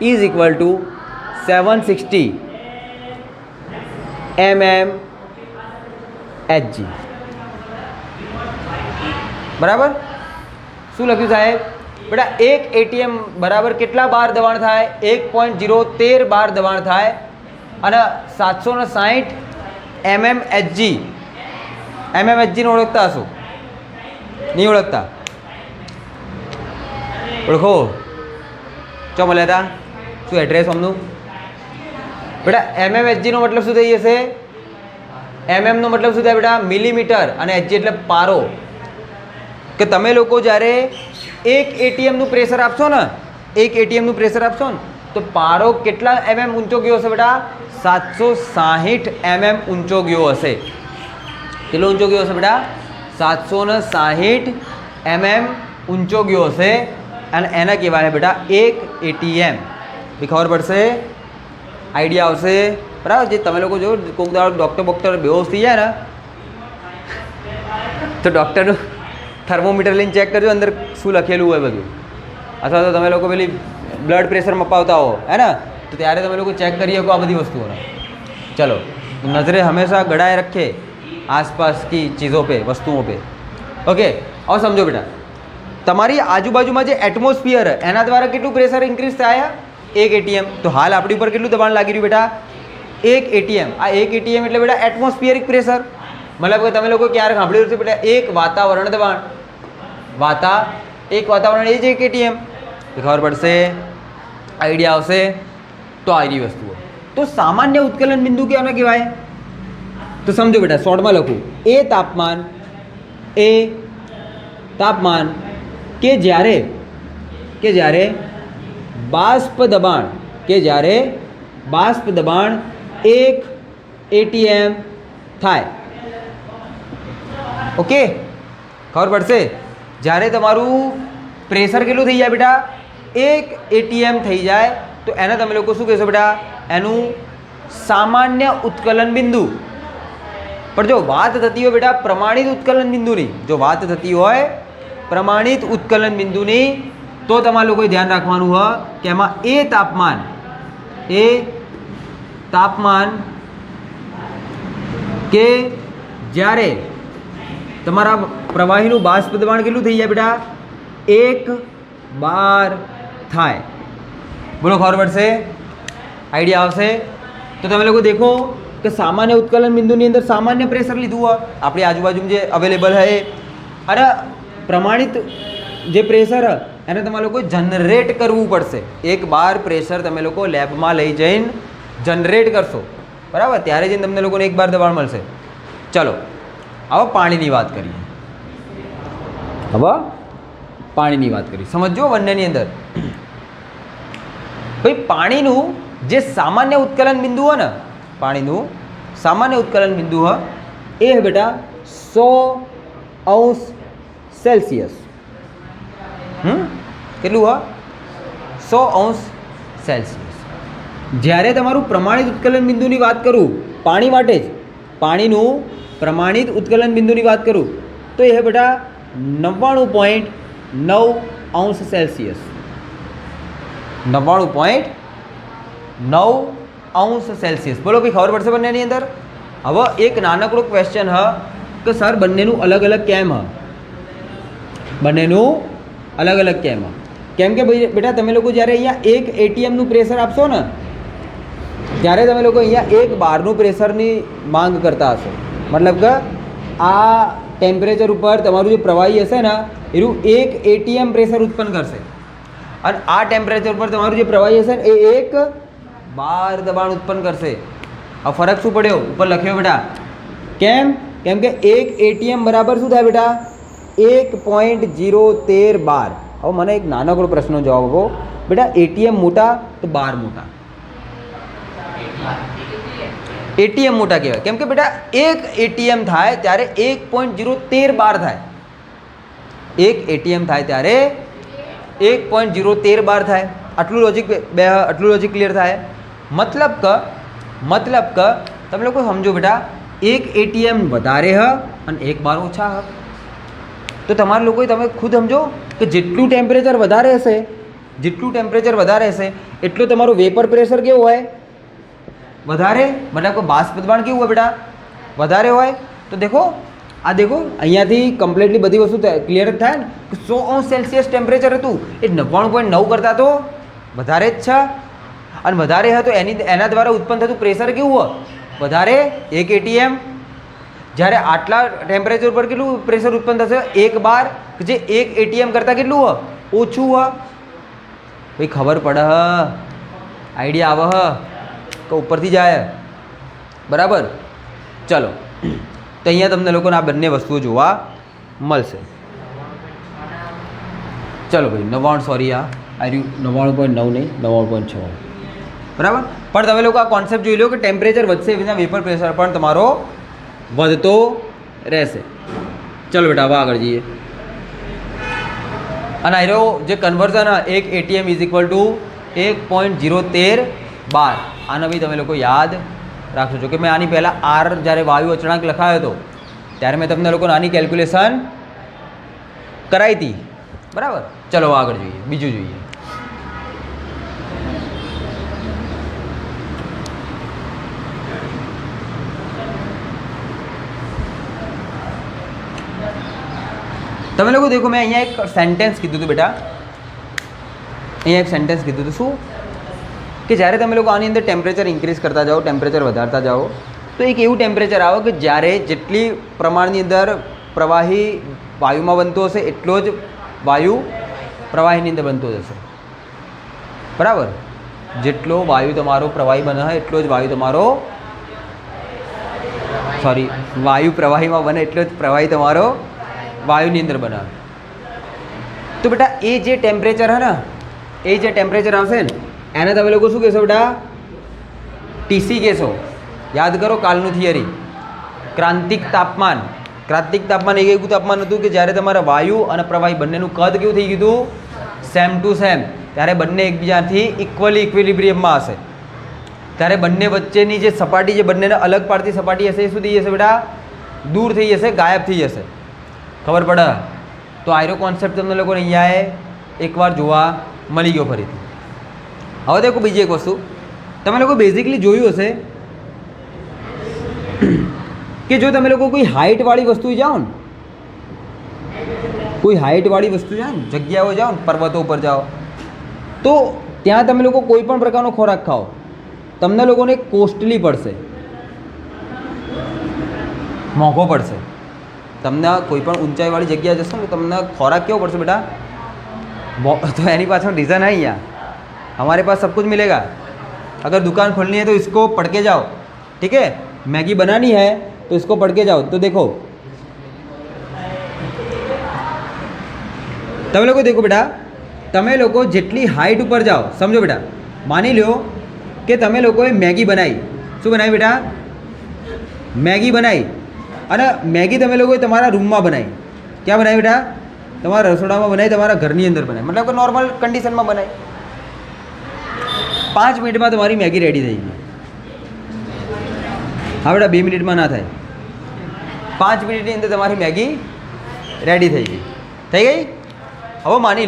is equal to 760 mmHg. બરાબર? શું લખ્યું સાહેબ? બેટા એક એટીએમ બરાબર કેટલા બાર દબાણ થાય? 1.013 બાર દબાણ થાય અને 760 mmHg. mmHg ને ઓળખતા હશો? નહીં ઓળખતા? ઓળખો ચો મળ્યા હતા શું એડ્રેસ અમનું? બેટા mmHg નો મતલબ શું થઈ જશે? નો મતલબ શું થાય બેટા? મિલીમીટર, અને Hg એટલે પારો. કે તમે લોકો જ્યારે એક એટીએમનું પ્રેશર આપશો ને, એક એટીએમનું પ્રેશર આપશો ને, તો પારો કેટલા ઊંચો ગયો હશે બેટા? 760 ઊંચો ગયો હશે. કેટલો ઊંચો ગયો હશે બેટા? 760 ઊંચો ગયો હશે, અને એને કહેવાય બેટા એક એટીએમ. એ ખબર પડશે? આઈડિયા આવશે? બરાબર. જે તમે લોકો જો કોઈક દાડો ડૉક્ટર બેહોશ થઈ જાય ને, તો ડૉક્ટરનું થર્મોમીટર લઈને ચેક કરજો અંદર શું લખેલું હોય બધું. અથવા તો તમે લોકો પેલી બ્લડ પ્રેશર મપાવતા હો હે ને, તો ત્યારે તમે લોકો ચેક કરી શકો આ બધી વસ્તુઓને. ચલો, નજરે હંમેશા ગड़ाए रखे आसपास की चीज़ों पे, वस्तुओं पे. ओके, और समझो बेटा, તમારી આજુબાજુમાં જે એટમોસ્ફિયર એના દ્વારા કેટલું પ્રેશર ઇન્ક્રીઝ થાય? એક એટીએમ. તો હાલ આપણી ઉપર કેટલું દબાણ લાગી રહ્યું બેટા? એક એટીએમ. આ એક એટીએમ એટલે બેટા એટમોસ્ફિયરિક પ્રેશર. મતલબ કે તમે લોકો ક્યારે સાંભળ્યું છે બેટા એક વાતાવરણ દબાણ? એક વાતાવરણ એ જ એક એટીએમ. ખબર પડશે? આઈડિયા આવશે? તો આવી વસ્તુઓ. તો સામાન્ય ઉત્કલન બિંદુ કેવાને કહેવાય? તો સમજો બેટા, શોર્ટમાં લખું. એ તાપમાન કે જ્યારે બાષ્પ દબાણ 1 એટીએમ થાય. ઓકે, ખબર પડશે? જ્યારે તમારું પ્રેશર કેટલું થઈ જાય બેટા? 1 એટીએમ થઈ જાય, તો એને તમે લોકો શું કહેશો બેટા? એનું સામાન્ય ઉત્કલન બિંદુ. પણ જો વાત થતી હોય બેટા પ્રમાણિત ઉત્કલન બિંદુની, જો વાત થતી હોય પ્રમાણિત ઉત્કલન બિંદુની, તો તમારે લોકોએ ધ્યાન રાખવાનું હોય કે એમાં એ તાપમાન કે જ્યારે તમારા પ્રવાહીનું બાષ્પ દબાણ કેટલું થઈ જાય બેટા? 1 બાર થાય. બોલો, ખબર પડશે? આઈડિયા આવશે? તો તમે લોકો દેખો કે સામાન્ય ઉત્કલન બિંદુની અંદર સામાન્ય પ્રેશર લીધું હોય આપણી આજુબાજુ જે અવેલેબલ છે, અને પ્રમાણિત જે પ્રેશર એને તમારે લોકો જનરેટ કરવું પડશે. 1 બાર પ્રેશર તમે લોકો લેબમાં લઈ જઈને જનરેટ કરશો, બરાબર? ત્યારે જઈને તમને લોકોને 1 બાર દબાણ મળશે. ચલો, હવે પાણીની વાત કરીએ. સમજો બંનેની અંદર. ભાઈ, પાણીનું જે સામાન્ય ઉત્કલન બિંદુ હોય ને, પાણીનું સામાન્ય ઉત્કલન બિંદુ હોય એ બેટા 100°C. કેટલું હોય? 100°C. જ્યારે તમારું પ્રમાણિત ઉત્કલન બિંદુની વાત કરું, પાણી માટે જ પાણીનું પ્રમાણિત ઉત્કલન બિંદુની વાત કરું, તો એ બેટા 99.9°C. 99.9°C. બોલો ભાઈ, ખબર પડશે બંનેની અંદર? હવે એક નાનકડો ક્વેશ્ચન હ કે સર બંનેનું અલગ અલગ કેમ હ? બંનેનું અલગ અલગ કેમ હ? કેમ કે ભાઈ બેટા તમે લોકો જ્યારે અહીંયા એક એટીએમનું પ્રેશર આપશો ને, ત્યારે તમે લોકો અહીંયા 1 બારનું પ્રેશરની માંગ કરતા હશો. મતલબ કે આ ટેમ્પરેચર ઉપર તમારું જે પ્રવાહી હશે ને એનું 1 એટીએમ પ્રેશર ઉત્પન્ન કરશે, અને આ ટેમ્પરેચર પર તમારું જે પ્રવાહી હશે ને એ 1 બાર દબાણ ઉત્પન્ન કરશે. આ ફરક શું પડ્યો? ઉપર લખ્યો બેટા. કેમ? કેમ કે 1 એટીએમ બરાબર શું થાય બેટા? 1.013 બાર. હવે મને એક નાનકડો પ્રશ્નનો જવાબ આપો બેટા. એટીએમ મોટા તો બાર મોટા? એટીએમ મોટા કહેવાય. કેમ કે બેટા 1 એટીએમ થાય ત્યારે 1.013 બાર થાય. 1 એટીએમ થાય ત્યારે 1.013 બાર થાય. આટલું લોજિક ક્લિયર થાય? મતલબ કે તમે લોકો સમજો બેટા, 1 એટીએમ વધારે હ અને 1 બાર ઓછા હ. તો તમારા લોકોએ તમે ખુદ સમજો કે જેટલું ટેમ્પરેચર વધારે હશે એટલું તમારું વેપર પ્રેશર કેવું હોય? વધારે. મતલબ કે બાષ્પ દબાણ કેવું હોય બેટા? વધારે હોય. તો દેખો આ દેખો અહીંયાથી કમ્પ્લીટલી બધી વસ્તુ ક્લિયર જ થાય ને. 100 °C ટેમ્પરેચર હતું એ 99.9 કરતાં તો વધારે જ છે. અને વધારે હોય તો એના દ્વારા ઉત્પન્ન થતું પ્રેશર કેવું હોય? વધારે. 1 atm. જ્યારે આટલા ટેમ્પરેચર પર કેટલું પ્રેશર ઉત્પન્ન થશે? 1 bar, જે 1 atm કરતાં કેટલું હોય? ઓછું હોય. ભાઈ ખબર પડે હ, આઈડિયા આવે હ કે ઉપરથી જાય બરાબર. ચલો તો અહીંયા તમને લોકોને આ બંને વસ્તુઓ જોવા મળશે. ચલો ભાઈ 99, સોરી આ રહ્યું 99.9 નહીં 99.6 બરાબર. પણ તમે લોકો આ કોન્સેપ્ટ જોઈ લો કે ટેમ્પરેચર વધશે વિના વેપર પ્રેશર પણ તમારો વધતો રહેશે. ચલો બેટા હવે આગળ જઈએ. અને આ રહ્યો જે conversion 1 atm is equal to 1.013 bar. આને બી તમે લોકો યાદ રાખજો. જો કે મેં આની પહેલાં આર જ્યારે વાયુ અચળાંક લખાયો હતો ત્યારે મેં તમને લોકોને આની કેલ્ક્યુલેશન કરાવી હતી બરાબર. ચલો આગળ જોઈએ, બીજું જોઈએ. તમે લોકો દેખો મેં અહીંયા એક સેન્ટેન્સ કીધું હતું બેટા, અહીંયા એક સેન્ટેન્સ કીધું હતું શું કે જ્યારે તમે લોકો આની અંદર ટેમ્પરેચર ઇન્ક્રીઝ કરતા જાઓ, ટેમ્પરેચર વધારતા જાઓ તો એક એવું ટેમ્પરેચર આવે કે જ્યારે જેટલી પ્રમાણની અંદર પ્રવાહી વાયુમાં બનતો હશે એટલો જ વાયુ પ્રવાહીની અંદર બનતો જશે બરાબર. જેટલો વાયુ તમારો પ્રવાહી બને એટલો જ વાયુ તમારો વાયુ પ્રવાહીમાં બને એટલો જ પ્રવાહી તમારો વાયુની અંદર બને. તો બેટા એ જે ટેમ્પરેચર હે ને, એ જે ટેમ્પરેચર આવશે ને એને તમે લોકો શું કહેશો બેટા? ટીસી કહેશો. યાદ કરો કાલનું થિયરી. ક્રાંતિક તાપમાન. ક્રાંતિક તાપમાન એક એવું તાપમાન હતું કે જ્યારે તમારા વાયુ અને પ્રવાહી બંનેનું કદ કેવું થઈ ગયું હતું? Same to same. ત્યારે બંને એકબીજાથી ઇક્વિલિબ્રિયમમાં હશે. ત્યારે બંને વચ્ચેની જે સપાટી, જે બંનેને અલગ પાડતી સપાટી હશે એ શું થઈ જશે બેટા? દૂર થઈ જશે, ગાયબ થઈ જશે. ખબર પડે? તો આયરો કોન્સેપ્ટ તમને લોકોને અહીંયા એકવાર જોવા મળી ગયો ફરીથી. હવે દેખો બીજી એક વસ્તુ તમે લોકો બેઝિકલી જોયું હશે કે જો તમે લોકો કોઈ હાઇટવાળી વસ્તુ જાઓ ને, કોઈ હાઇટવાળી વસ્તુ જાઓ ને, જગ્યાઓ જાઓ ને, પર્વતો ઉપર જાઓ તો ત્યાં તમે લોકો કોઈ પણ પ્રકારનો ખોરાક ખાઓ તમને લોકોને કોસ્ટલી પડશે, મોંઘો પડશે. તમને કોઈ પણ ઊંચાઈવાળી જગ્યા જશો ને તમને ખોરાક કેવો પડશે બેટા? तो एनी पास रीज़न है यहाँ, हमारे पास सब कुछ मिलेगा. अगर दुकान खोलनी है तो इसको पढ़ के जाओ, ठीक है. मैगी बनानी है तो इसको पढ़ के जाओ. तो देखो તમે લોકો દેખો બેટા, તમે લોકો જેટલી હાઈટ ઉપર જાઓ, સમજો બેટા, માની લો કે તમે લોકોએ મેગી બનાવી. શું બનાવી બેટા? મેગી બનાવી. અને મેગી તમે લોકોએ તમારા રૂમમાં બનાવી. ક્યાં બનાવી બેટા? તમારા રસોડામાં બનાવી, તમારા ઘરની અંદર બનાવી, મતલબ કે નોર્મલ કન્ડિશનમાં બનાવી. 5 મિનિટમાં તમારી મેગી રેડી થઈ ગઈ. હા બેટા, 2 મિનિટમાં ના થાય. 5 મિનિટની અંદર તમારી મેગી રેડી થઈ ગઈ. થઈ ગઈ? હવે માની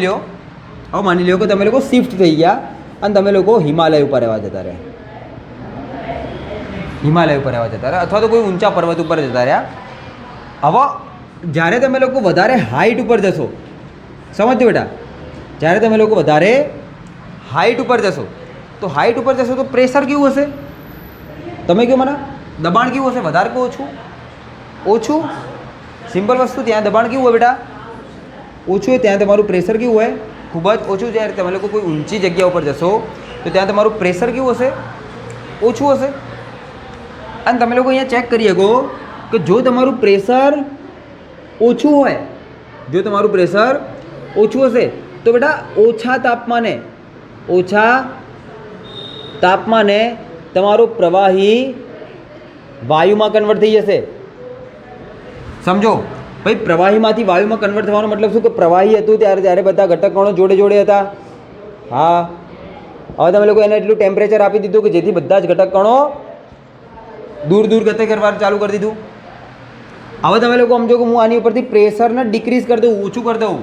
લો કે તમે લોકો શિફ્ટ થઈ ગયા અને તમે લોકો હિમાલય ઉપર રહેવા જતા રહ્યા, અથવા તો કોઈ ઊંચા પર્વત ઉપર જતા રહ્યા. હવે જ્યારે તમે લોકો વધારે હાઈટ ઉપર જશો, સમજજો બેટા, જ્યારે તમે લોકો વધારે હાઈટ ઉપર જશો તો પ્રેશર કેવું હશે? તમે કહો મને, દબાણ કેવું હશે? વધારે કે ઓછું? ઓછું. સિમ્પલ વસ્તુ, ત્યાં દબાણ કેવું હોય બેટા? ઓછું હોય. ત્યાં તમારું પ્રેશર કેવું હોય? ખૂબ જ ઓછું. જ્યારે તમે લોકો કોઈ ઊંચી જગ્યા ઉપર જશો તો ત્યાં તમારું પ્રેશર કેવું હશે? ઓછું હશે. અને તમે લોકો અહીંયા ચેક કરી શકો કે જો તમારું પ્રેશર ઓછું હોય, હશે તો બેટા ઓછા તાપમાને તમારું પ્રવાહી વાયુમાં કન્વર્ટ થઈ જશે. સમજો ભાઈ, પ્રવાહીમાંથી વાયુમાં કન્વર્ટ થવાનો મતલબ શું? કે પ્રવાહી હતું ત્યારે બધા ઘટક કણો જોડે હતા. હા, હવે તમે લોકો એને એટલું ટેમ્પરેચર આપી દીધું કે જેથી બધા જ ઘટક કણો દૂર ગતિ કરવાનું ચાલુ કરી દીધું. હવે તમે લોકો સમજો કે હું આની ઉપરથી પ્રેશરને ડિક્રીઝ કરી દઉં, ઓછું કરી દઉં.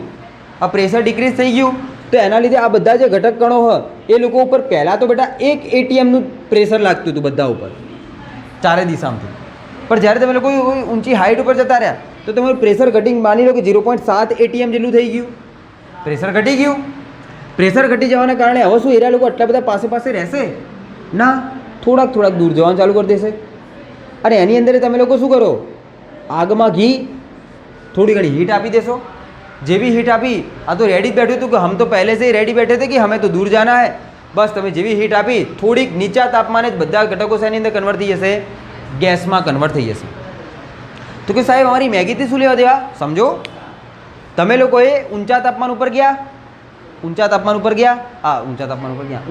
આ પ્રેશર ડિક્રીઝ થઈ ગયું તો એના લીધે આ બધા જે ઘટક કણો હોય એ લોકો ઉપર પહેલાં તો બેટા 1 ATMનું પ્રેશર લાગતું હતું બધા ઉપર, ચારે દિશામાંથી. પણ જ્યારે તમે લોકો ઊંચી હાઈટ ઉપર જતા રહ્યા તો તમારું પ્રેશર ઘટીને માની લો કે 0.7 ATM જેટલું થઈ ગયું, પ્રેશર ઘટી ગયું. પ્રેશર ઘટી જવાના કારણે હવે શું એરિયા લોકો આટલા બધા પાસે પાસે રહેશે ના, થોડાક દૂર જવાનું ચાલુ કરી દેશે. અને એની અંદર તમે લોકો શું કરો, આગમાં ઘી થોડી ઘણી હીટ આપી દેશો. જે भी हीट આપી, આ તો રેડી બેઠું હતું કે હમ તો પહેલે से ही રેડી બેઠે थे कि हमें तो दूर जाना है. બસ તમે જેવી હીટ આપી, થોડીક નીચા તાપમાને જ બધા ઘટકો શેની અંદર કન્વર્ટ થઈ જશે, ગેસમાં કન્વર્ટ થઈ જશે. તો કે સાહેબ અમારી મેગીથી શું લેવા દેવા? સમજો, તમે લોકોએ ઊંચા તાપમાન ઉપર ગયા, ઊંચા તાપમાન ઉપર ગયા,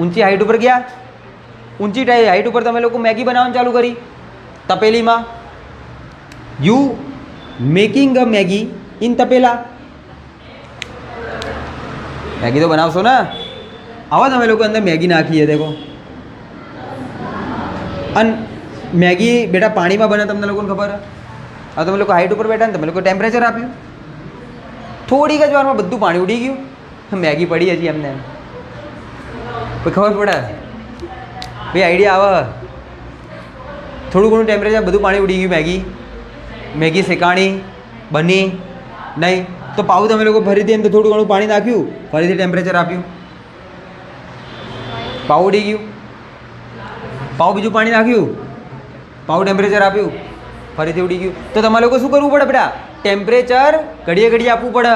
ઊંચી હાઈટ ઉપર ગયા, ઊંચી હાઈટ ઉપર તમે લોકો મેગી બનાવવાનું ચાલુ કરી તપેલીમાં. You making a Maggi in તપેલા. મેગી તો બનાવશો ને? આવા તમે લોકો અંદર મેગી નાખીએ દેખો. અને મેગી બેટા પાણીમાં બને, તમને લોકોને ખબર? હવે તમે લોકો હાઈટ ઉપર બેઠા ને તમે લોકો ટેમ્પરેચર આપ્યું, થોડીક જ વારમાં બધું પાણી ઉડી ગયું, મેગી પડી હજી એમને પછી ખબર પડે ભાઈ, આઈડિયા આવે. થોડું ઘણું ટેમ્પરેચર, બધું પાણી ઉડી ગયું, મેગી શેકાણી બની નહીં. તો પાઉં તમે લોકો ફરીથી અંદર થોડું ઘણું પાણી નાખ્યું, ફરીથી ટેમ્પરેચર આપ્યું, પાઉં ઉડી ગયું. પાઉં બીજું પાણી નાખ્યું, પાઉં ટેમ્પરેચર આપ્યું, ફરીથી ઉડી ગયું. તો તમારે લોકો શું કરવું પડે બેટા? ટેમ્પરેચર ઘડીએ આપવું પડે.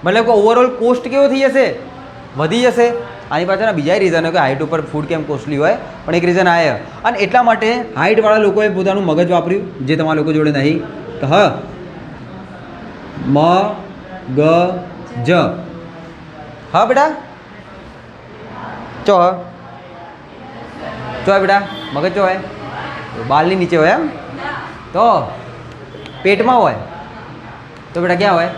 મતલબ કે ઓવરઓલ કોસ્ટ કેવો થઈ જશે? વધી જશે. આની પાછળના બીજા રીઝન કે હાઇટ ઉપર ફૂડ કેમ કોસ્ટલી હોય, પણ એક રીઝન આ. અને એટલા માટે હાઇટવાળા લોકોએ પોતાનું મગજ વાપર્યું, જે તમારા લોકો જોડે નહીં. તો હ મગજ, હા બેટા, ચો બેટા, મગજ ચો હોય? બાલની નીચે હોય એમ? તો પેટમાં હોય તો બેટા ક્યાં હોય?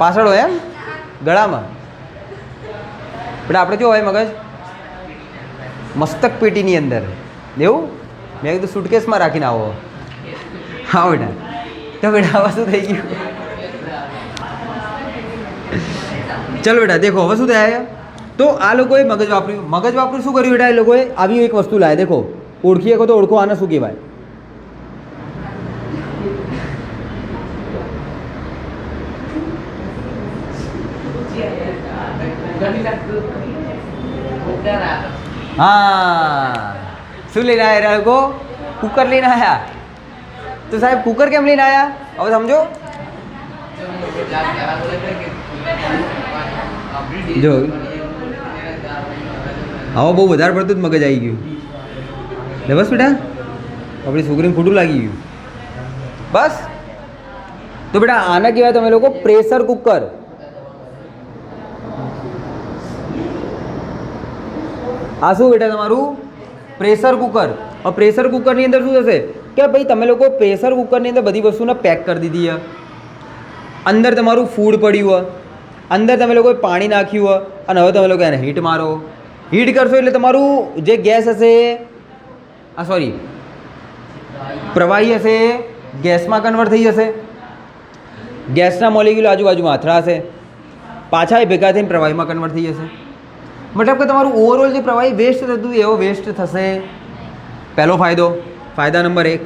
પાછળ હોય એમ? ગળામાં. બેટા આપણે શું હોય મગજ? મસ્તક પેટીની અંદર. એવું? મેં કીધું સુટકેસમાં રાખીને આવો. હા બેટા. તો બેટા હવે શું થઈ ગયું? ચલો બેટા દેખો હવે શું થાય. તો આ લોકોએ મગજ વાપર્યું. શું કર્યું બેટા? એ લોકોએ આવી એક વસ્તુ લાવે. દેખો, ઓળખી શકો તો ઓળખો, આને શું કહેવાય? હા, શું લઈને આવ્યા લોકો? કુકર લઈને આવ્યા. તો સાહેબ કુકર કેમ લઈને આવ્યા? હવે સમજો. જો હવે બહુ વધારે પડતું જ મગજ આવી ગયું. બસ બેટા, આપણી છોકરીને ખોટું લાગી ગયું. બસ. તો બેટા આના કહેવાય તમે લોકો પ્રેશર કુકર. આ શું બેટા તમારું? Pressure cooker. હવે પ્રેશર કુકરની અંદર શું થશે કે ભાઈ તમે લોકો પ્રેશર કુકરની અંદર બધી વસ્તુને પેક કરી દીધી છે. અંદર તમારું ફૂડ પડ્યું હોય, અંદર તમે લોકોએ પાણી નાખ્યું હોય, અને હવે તમે લોકો એને હીટ મારો. હીટ કરશો એટલે તમારું જે ગેસ હશે, પ્રવાહી હશે, ગેસમાં કન્વર્ટ થઈ જશે. ગેસના મોલિક્યુલ આજુબાજુમાં અથડાશે, પાછા એ ભેગા થઈને પ્રવાહીમાં કન્વર્ટ થઈ જશે. મતલબ કે તમારું ઓવરઓલ જે પ્રવાહી વેસ્ટ થતું એવો વેસ્ટ થશે. પહેલો ફાયદા નંબર 1.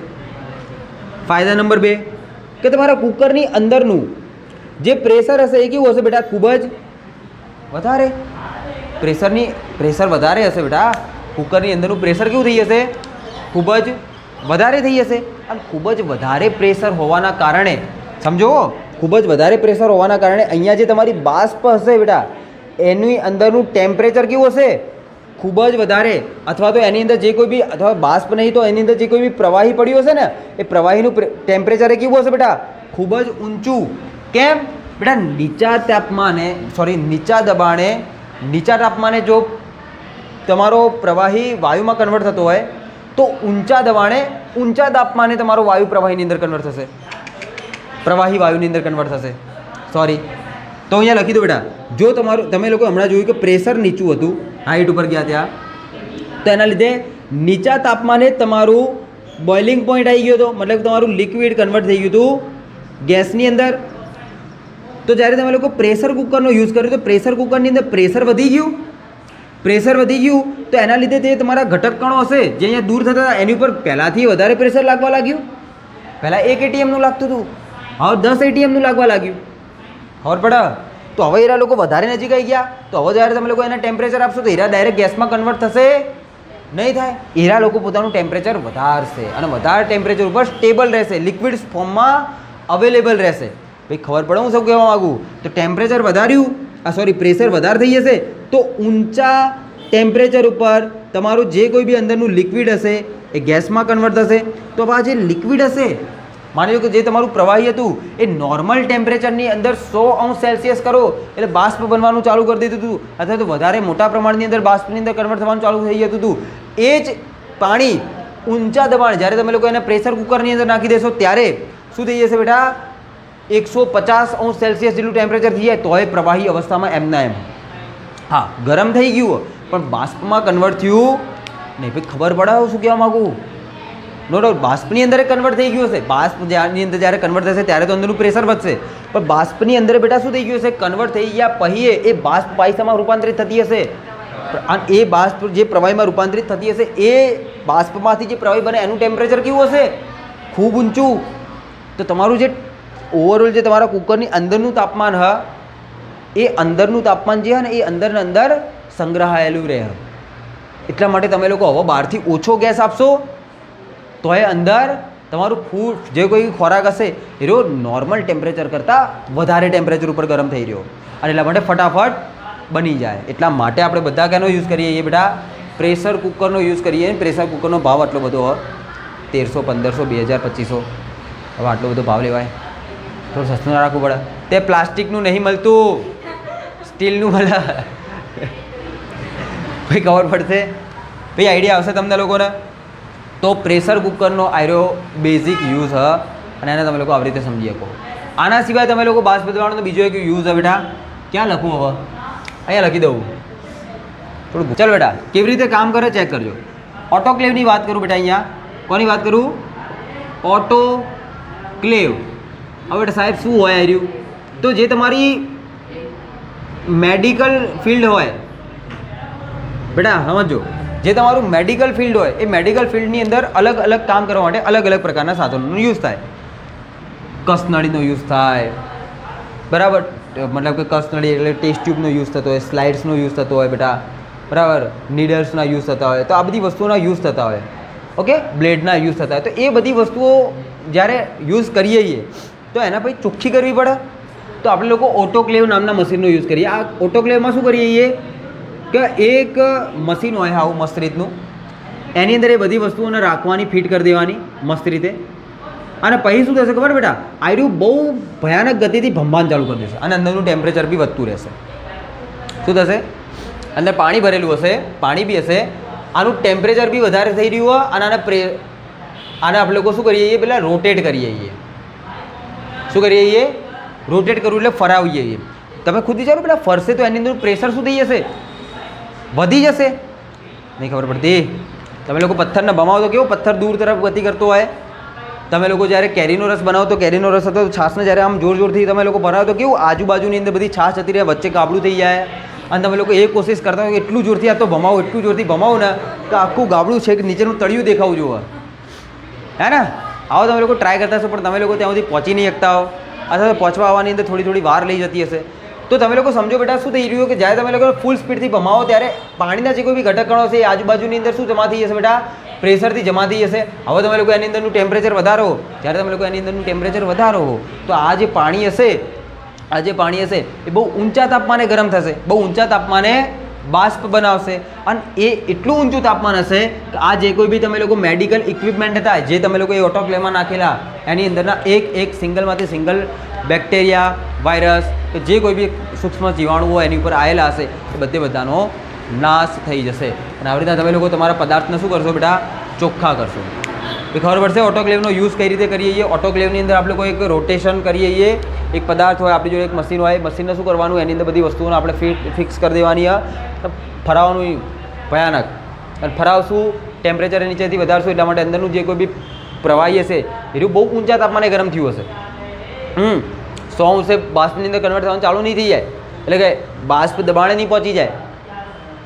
ફાયદા નંબર 2 કે તમારા કુકરની અંદરનું જે પ્રેશર હશે એ કેવું હશે બેટા? ખૂબ જ વધારે. પ્રેશર વધારે હશે બેટા. કુકરની અંદરનું પ્રેશર કેવું થઈ જશે? ખૂબ જ વધારે થઈ જશે. અને ખૂબ જ વધારે પ્રેશર હોવાના કારણે, સમજો, ખૂબ જ વધારે પ્રેશર હોવાના કારણે અહીંયા જે તમારી બાષ્પ હશે બેટા, એની અંદરનું ટેમ્પરેચર કેવું હશે? ખૂબ જ વધારે. અથવા તો એની અંદર જે કોઈ બી, અથવા બાષ્પ નહીં તો એની અંદર જે કોઈ બી પ્રવાહી પડ્યું હશે ને, એ પ્રવાહીનું ટેમ્પરેચર એ કેવું હશે બેટા? ખૂબ જ ઊંચું. કેમ બેટા? નીચા દબાણે, નીચા તાપમાને જો તમારો પ્રવાહી વાયુમાં કન્વર્ટ થતો હોય તો ઊંચા દબાણે, ઊંચા તાપમાને તમારો વાયુ પ્રવાહીની અંદર કન્વર્ટ થશે, પ્રવાહી વાયુની અંદર કન્વર્ટ થશે. તો અહીંયા લખી દો બેટા. જો તમે લોકો હમણાં જોયું કે પ્રેશર નીચું હતું, હાઈટ ઉપર ગયા ત્યાં, તો એના લીધે નીચા તાપમાને તમારું બોઇલિંગ પોઈન્ટ આવી ગયો હતો. મતલબ તમારું લિક્વિડ કન્વર્ટ થઈ ગયું હતું ગેસની અંદર. તો જ્યારે તમે લોકો પ્રેશર કુકરનો યુઝ કર્યો તો પ્રેશર કુકરની અંદર પ્રેશર વધી ગયું. તો એના લીધે તે તમારા ઘટક કણો હશે જે અહીંયા દૂર થતા હતા એની ઉપર પહેલાંથી વધારે પ્રેશર લાગવા લાગ્યું. પહેલાં 1 ATMનું લાગતું હતું, હવે 10 ATMનું લાગવા લાગ્યું. ખબર પડે? તો હવે એરા લોકો વધારે નજીક આવી ગયા, તો હવે જ્યારે તમે લોકો એને ટેમ્પરેચર આપશો તો એરા ડાયરેક્ટ ગેસમાં કન્વર્ટ થશે નહીં થાય. એરા લોકો પોતાનું ટેમ્પરેચર વધારશે અને વધારે ટેમ્પરેચર ઉપર સ્ટેબલ રહેશે, લિક્વિડ ફોર્મમાં અવેલેબલ રહેશે. ભાઈ ખબર પડે હું શું કહેવા માગું? તો ટેમ્પરેચર વધાર્યું, પ્રેશર વધારે થઈ જશે તો ઊંચા ટેમ્પરેચર ઉપર તમારું જે કોઈ બી અંદરનું લિક્વિડ હશે એ ગેસમાં કન્વર્ટ થશે. તો આ જે લિક્વિડ હશે, માની લો કે જે તમારું પ્રવાહી હતું એ નોર્મલ ટેમ્પરેચરની અંદર 100°C કરો એટલે બાષ્પ બનવાનું ચાલુ કરી દીધું હતું, અથવા તો વધારે મોટા પ્રમાણની અંદર બાષ્પની અંદર કન્વર્ટ થવાનું ચાલુ થઈ જતું હતું. એ જ પાણી ઊંચા દબાણ જ્યારે તમે લોકો એને પ્રેશર કુકરની અંદર નાખી દેશો ત્યારે શું થઈ જશે બેટા? 150°C જેટલું ટેમ્પરેચર થઈ જાય તોય પ્રવાહી અવસ્થામાં એમના એમ, હા ગરમ થઈ ગયું પણ બાષ્પમાં કન્વર્ટ થયું નહીં. ભાઈ ખબર પડે શું કહેવા માગું? નો ડાઉટ બાષ્પની અંદર કન્વર્ટ થઈ ગયું હશે. બાષ્પની અંદર જ્યારે કન્વર્ટ થશે ત્યારે તો અંદરનું પ્રેશર વધશે, પણ બાષ્પની અંદર બેટા શું થઈ ગયું હશે? કન્વર્ટ થઈ ગયા પછી એ બાષ્પ પાયસામાં રૂપાંતરિત થતી હશે. એ બાષ્પ જે પ્રવાહીમાં રૂપાંતરિત થતી હશે એ બાષ્પમાંથી જે પ્રવાહી બને એનું ટેમ્પરેચર કેવું હશે? ખૂબ ઊંચું. તો તમારું જે ઓવરઓલ જે તમારા કુકરની અંદરનું તાપમાન એ અંદરનું તાપમાન જે ને એ અંદરને અંદર સંગ્રહાયેલું રહે. એટલા માટે તમે લોકો હવે બહારથી ઓછો ગેસ આપશો તો એ અંદર તમારું ફૂડ જે કોઈ ખોરાક હશે એ નોર્મલ ટેમ્પરેચર કરતાં વધારે ટેમ્પરેચર ઉપર ગરમ થઈ રહ્યો અને એટલા માટે ફટાફટ બની જાય. એટલા માટે આપણે બધા કેનો યુઝ કરીએ છીએ બેટા? પ્રેશર કુકરનો યુઝ કરીએ. પ્રેશર કુકરનો ભાવ આટલો બધો 1300, 1500, 2000, 2500, હવે આટલો બધો ભાવ લેવાય? થોડું સસ્તું ના રાખવું પડે? તે પ્લાસ્ટિકનું નહીં મળતું, સ્ટીલનું મળે. ભાઈ ખબર પડશે? ભાઈ આઈડિયા આવશે તમને લોકોને? તો પ્રેશર કુકરનો આયરો બેઝિક યુઝ અને એને તમે લોકો આવી રીતે સમજી શકો. આના સિવાય તમે લોકો બાષ્પ દબાણનો બીજો એક યુઝ બેટા ક્યાં લખું? હવે અહીંયા લખી દઉં થોડું. ચાલો બેટા કેવી રીતે કામ કરે ચેક કરજો. ઓટોક્લેવની વાત કરું બેટા. અહીંયા કોની વાત કરું? ઓટોક્લેવ. હવે બેટા સાહેબ શું હોય આર્યું? તો જે તમારી મેડિકલ ફિલ્ડ હોય બેટા સમજો, જે તમારું મેડિકલ ફિલ્ડ હોય એ મેડિકલ ફિલ્ડની અંદર અલગ અલગ કામ કરવા માટે અલગ અલગ પ્રકારના સાધનોનો યુઝ થાય. કસનળીનો યુઝ થાય, બરાબર? મતલબ કે કસનળી એટલે ટેસ્ટ ટ્યુબનો યુઝ થતો હોય, સ્લાઇડ્સનો યુઝ થતો હોય બેટા, બરાબર? નીડલ્સના યુઝ થતા હોય, તો આ બધી વસ્તુઓના યુઝ થતા હોય. ઓકે, બ્લેડના યુઝ થતા હોય. તો એ બધી વસ્તુઓ જ્યારે યુઝ કરીએ છીએ તો એના પછી ચોખ્ખી કરવી પડે. તો આપણે લોકો ઓટોક્લેવ નામના મશીનનો યુઝ કરીએ. આ ઓટોક્લેવમાં શું કરીએ છીએ કે એક મશીન હોય આવું મસ્ત રીતનું, એની અંદર એ બધી વસ્તુઓને રાખવાની, ફિટ કરી દેવાની મસ્ત રીતે. અને પછી શું થશે ખબર બેટા? આયરું બહુ ભયાનક ગતિથી ભંભાન ચાલુ કરી દેશે અને અંદરનું ટેમ્પરેચર બી વધતું રહેશે. શું થશે? અંદર પાણી ભરેલું હશે, પાણી બી હશે, આનું ટેમ્પરેચર બી વધારે થઈ રહ્યું હોય અને આને આપણે લોકો શું કરીએ છીએ? પહેલાં રોટેટ કરીએ છીએ. શું કરીએ છીએ? રોટેટ કરવું એટલે ફરાવીએ છીએ. તમે ખુદ વિચારો પેલા ફરશે તો એની અંદર પ્રેશર શું થઈ જશે? વધી જશે. નહીં ખબર પડતી? તમે લોકો પથ્થરને ભમાવો તો કેવો પથ્થર દૂર તરફ ગતિ કરતો હોય. તમે લોકો જ્યારે કેરીનો રસ બનાવો તો કેરીનો રસ હતો, છાશને જ્યારે આમ જોર જોરથી તમે લોકો ભરાવો તો કેવું આજુબાજુની અંદર બધી છાશ જતી રહે, વચ્ચે ગાબડું થઈ જાય. અને તમે લોકો એ કોશિશ કરતા હોય કે એટલું જોરથી આ તો ભમાવો, એટલું જોરથી ભમાવો ને તો આખું ગાબડું છે કે નીચેનું તળિયું દેખાવું જોવે, હે ને? આવો તમે લોકો ટ્રાય કરતા હશો પણ તમે લોકો ત્યાં સુધી પહોંચી નહીં શકતા હો, અથવા તો પહોંચવા આવવાની અંદર થોડી થોડી વાર લઈ જતી હશે. તો તમે લોકો સમજો બેટા શું થઈ રહ્યું કે જ્યારે તમે લોકો ફૂલ સ્પીડથી ભમાવો ત્યારે પાણીના જે કોઈ બી ઘટકણો છે એ આજુબાજુની અંદર શું જમા થઈ જશે બેટા? પ્રેશરથી જમા થઈ જશે. હવે તમે લોકો એની અંદરનું ટેમ્પરેચર વધારો, જ્યારે તમે લોકો એની અંદરનું ટેમ્પરેચર વધારો તો આ જે પાણી હશે એ બહુ ઊંચા તાપમાને ગરમ થશે, બહુ ઊંચા તાપમાને બાષ્પ બનાવશે. અને એ એટલું ઊંચું તાપમાન હશે કે આ જે કોઈ બી તમે લોકો મેડિકલ ઇક્વિપમેન્ટ હતા જે તમે લોકો એ ઓટોક્લેવમાં નાખેલા એની અંદરના એક સિંગલમાંથી સિંગલ બેક્ટેરિયા, વાયરસ કે જે કોઈ બી સૂક્ષ્મ જીવાણુઓ એની ઉપર આવેલા હશે એ બધાનો નાશ થઈ જશે. અને આવી રીતના તમે લોકો તમારા પદાર્થને શું કરશો બેટા? ચોખ્ખા કરશો. એ ખબર પડશે ઓટોક્લેવનો યુઝ કઈ રીતે કરીએ છીએ. ઓટોક્લેવની અંદર આપણે કોઈ એક રોટેશન કરીએ છીએ, એક પદાર્થ હોય, આપણી જોડે એક મશીન હોય, મશીનને શું કરવાનું? એની અંદર બધી વસ્તુઓને આપણે ફિક્સ કરી દેવાની, ફરાવવાનું ભયાનક. અને ફરાવશું, ટેમ્પરેચર નીચેથી વધારશું એટલા માટે અંદરનું જે કોઈ બી પ્રવાહી હશે એ બહુ ઊંચા તાપમાને ગરમ થયું હશે. 100 બાષ્પની અંદર કન્વર્ટ થવાનું ચાલુ નહીં થઈ જાય, એટલે કે બાષ્પ દબાણે નહીં પહોંચી જાય.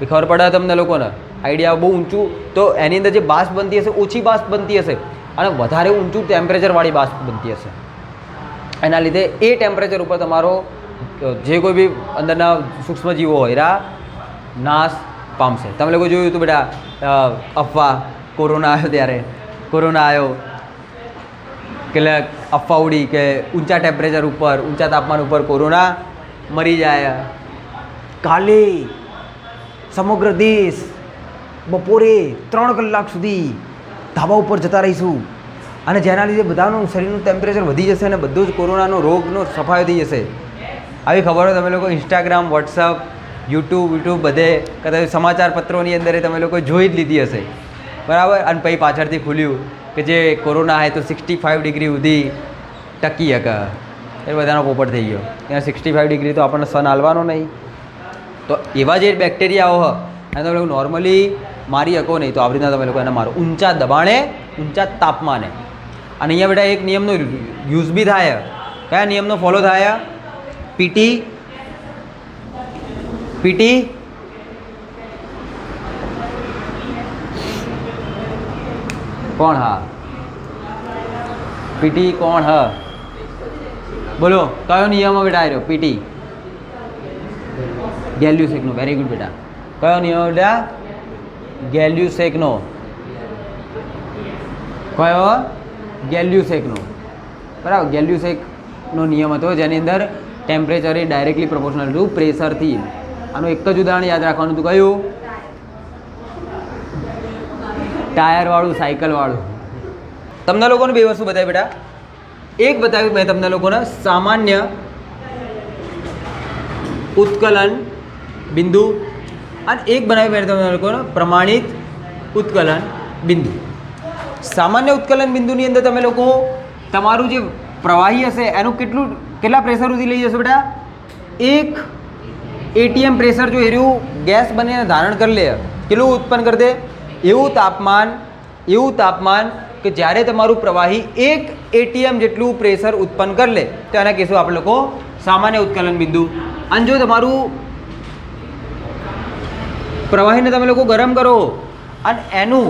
એ ખબર પડે તમને લોકોને? આઈડિયા બહુ ઊંચું. તો એની અંદર જે બાષ્પ બનતી હશે, ઓછી બાષ્પ બનતી હશે, અને વધારે ઊંચું ટેમ્પરેચરવાળી બાષ્પ બનતી હશે. એના લીધે એ ટેમ્પરેચર ઉપર તમારો જે કોઈ બી અંદરના સૂક્ષ્મજીવો હોય એરા નાશ પામશે. તમે લોકો જોયું હતું બેટા અફવા કોરોના આવ્યો ત્યારે કોરોના આવ્યો એટલે અફવા ઉડી કે ઊંચા ટેમ્પરેચર ઉપર ઊંચા તાપમાન ઉપર કોરોના મરી જાય. કાલે સમગ્ર દેશ બપોરે 3 કલાક સુધી ધાબા ઉપર જતા રહીશું અને જેના લીધે બધાનું શરીરનું ટેમ્પરેચર વધી જશે અને બધું જ કોરોનાનો રોગનો સફાયો થઈ જશે. આવી ખબરો તમે લોકો ઇન્સ્ટાગ્રામ, વોટ્સઅપ, યુટ્યુબ બધે કદાચ સમાચાર પત્રોની અંદર તમે લોકો જોઈ જ લીધી હશે, બરાબર. અને પછી પાછળથી ખુલ્યું કે જે કોરોના હોય તો 65 ડિગ્રી સુધી ટકી શકે, એ બધાનો પોપટ થઈ ગયો. ત્યાં 65 ડિગ્રી તો આપણને સન હાલવાનો નહીં. તો એવા જે બેક્ટેરિયાઓ હોય એને તમે લોકો નોર્મલી મારી શકો નહીં, તો આવી રીતના તમે લોકો એને મારો ઊંચા દબાણે ઊંચા તાપમાને. અને અહીંયા બેટા એક નિયમનો યુઝ બી થાય. કયા નિયમનો ફોલો થાય? પીટી કોણ? હા, પીટી કોણ? હા, બોલો કયો નિયમ બેટા આવ્યો? પીટી ગેલ્યુસેકનો. વેરી ગુડ બેટા. કયો નિયમ બેટા? ગેલ્યુસેકનો. કયો? ગેલ્યુસેકનો, બરાબર. ગેલ્યુસેકનો નિયમ હતો જેની અંદર ટેમ્પરેચર એ ડાયરેક્ટલી પ્રોપોર્શનલ ટુ પ્રેશરથી. આનું એક જ ઉદાહરણ યાદ રાખવાનું હતું. કયું? ટાયરવાળું, સાયકલવાળું. તમને લોકોને બે વસ્તુ બતાવી બેટા. એક બતાવ્યું મેં તમને લોકોને સામાન્ય ઉત્કલન બિંદુ, અને એક બનાવ્યું મેં તમને લોકોને પ્રમાણિત ઉત્કલન બિંદુ. સામાન્ય ઉત્કલન બિંદુની અંદર તમે લોકો તમારું જે પ્રવાહી હશે એનું કેટલા પ્રેશર સુધી લઈ જશો બેટા? 1 ATM પ્રેશર જો એર્યું ગેસ બનીને ધારણ કરી લે, કેટલું ઉત્પન્ન કરી દે? એવું તાપમાન કે જ્યારે તમારું પ્રવાહી 1 ATM જેટલું પ્રેશર ઉત્પન્ન કરી લે તો એને કહેશું આપણે લોકો સામાન્ય ઉત્કલન બિંદુ. અને જો તમારું પ્રવાહીને તમે લોકો ગરમ કરો અને એનું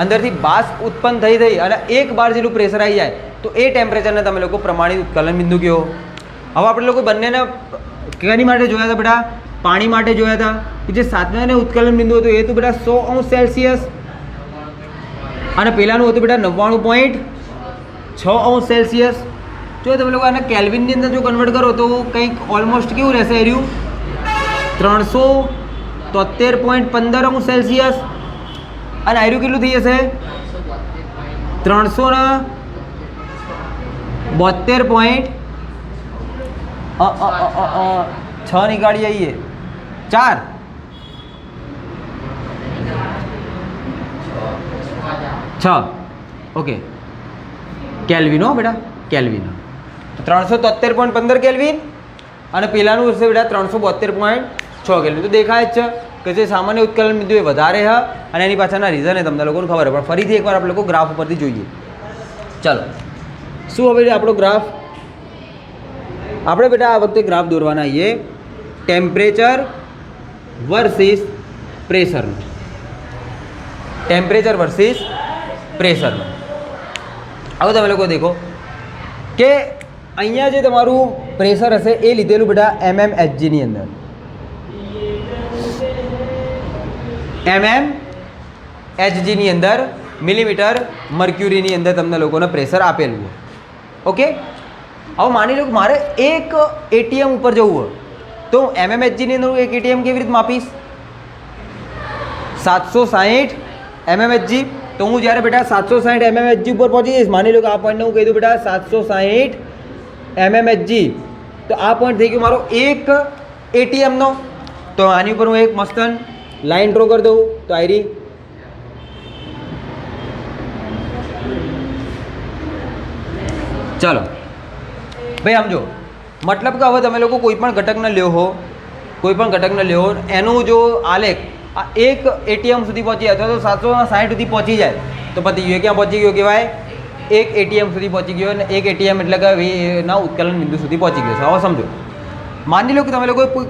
અંદરથી બાષ્પ ઉત્પન્ન થઈ અને 1 બાર જેટલું પ્રેશર આવી જાય તો એ ટેમ્પરેચરને તમે લોકો પ્રમાણિત ઉત્કલન બિંદુ કહો. હવે આપણે લોકો બંનેને કેની માટે જોયા હતા બેટા? પાણી માટે જોયા હતા. કે જે સાતમાને ઉત્કલન બિંદુ હતું એ હતું બેટા 100°C અને પેલાનું હતું બેટા 99.6°C. જો તમે લોકો આને કેલ્વિનની અંદર જો કન્વર્ટ કરો તો કંઈક ઓલમોસ્ટ કેવું રહેશે? એર્યું 373.15°C. અને આયરું કેટલું થઈ જશે? 372.6 નીકાળી આવીએ 4 ઓકે કેલ્વિન. હો બેટા, કેલ્વિન. 373.15 કેલ્વિન અને પેલાનું હશે બેટા 372.6 કેલ્વિન. તો દેખાય જ છે કે જે સામાન્ય ઉત્કલન બિંદુ એ વધારે છે અને એની પાછળના રીઝન એ તમને લોકોને ખબર છે. પણ ફરીથી એકવાર આપણે લોકો ગ્રાફ ઉપરથી જોઈએ. ચાલો, શું હવે આપણો ગ્રાફ? આપણે બેટા આ વખતે ગ્રાફ દોરવાના આવીએ ટેમ્પરેચર વર્સિસ પ્રેશરનું. ટેમ્પરેચર વર્સિસ પ્રેશરનું. હવે તમે લોકો દેખો કે અહીંયા જે તમારું પ્રેશર હશે એ લીધેલું બેટા mmHgની અંદર. mmHgની અંદર મિલીમીટર મર્ક્યુરીની અંદર તમને લોકોને પ્રેશર આપેલું. ઓકે, હવે માની લો કે મારે 1 ATM ઉપર જવું હોય તો mmHgની અંદર 1 ATM કેવી રીતે માપીશ? 760 mmHg. તો હું જ્યારે બેટા 760 mmHg ઉપર પહોંચી જઈશ, માની લો કે આ પોઈન્ટને હું કહી દઉં બેટા 760 mmHg, તો આ પોઈન્ટ થઈ ગયો મારો 1 ATMનો. તો આની ઉપર હું એક મસ્તન લાઈન ડ્રો કરી દઉં. તો આયરી ચાલો ભાઈ સમજો, મતલબ કે હવે તમે લોકો કોઈ પણ ઘટકને લ્યો એનું જો આલેખ આ 1 ATM સુધી પહોંચી જાય અથવા તો 760 સુધી પહોંચી જાય તો પતી ગયો. ક્યાં પહોંચી ગયો કહેવાય? 1 ATM સુધી પહોંચી ગયો. અને 1 ATM એટલે કે ના ઉત્કલન બિંદુ સુધી પહોંચી ગયો છે. હવે સમજો, માની લો કે તમે લોકો કોઈ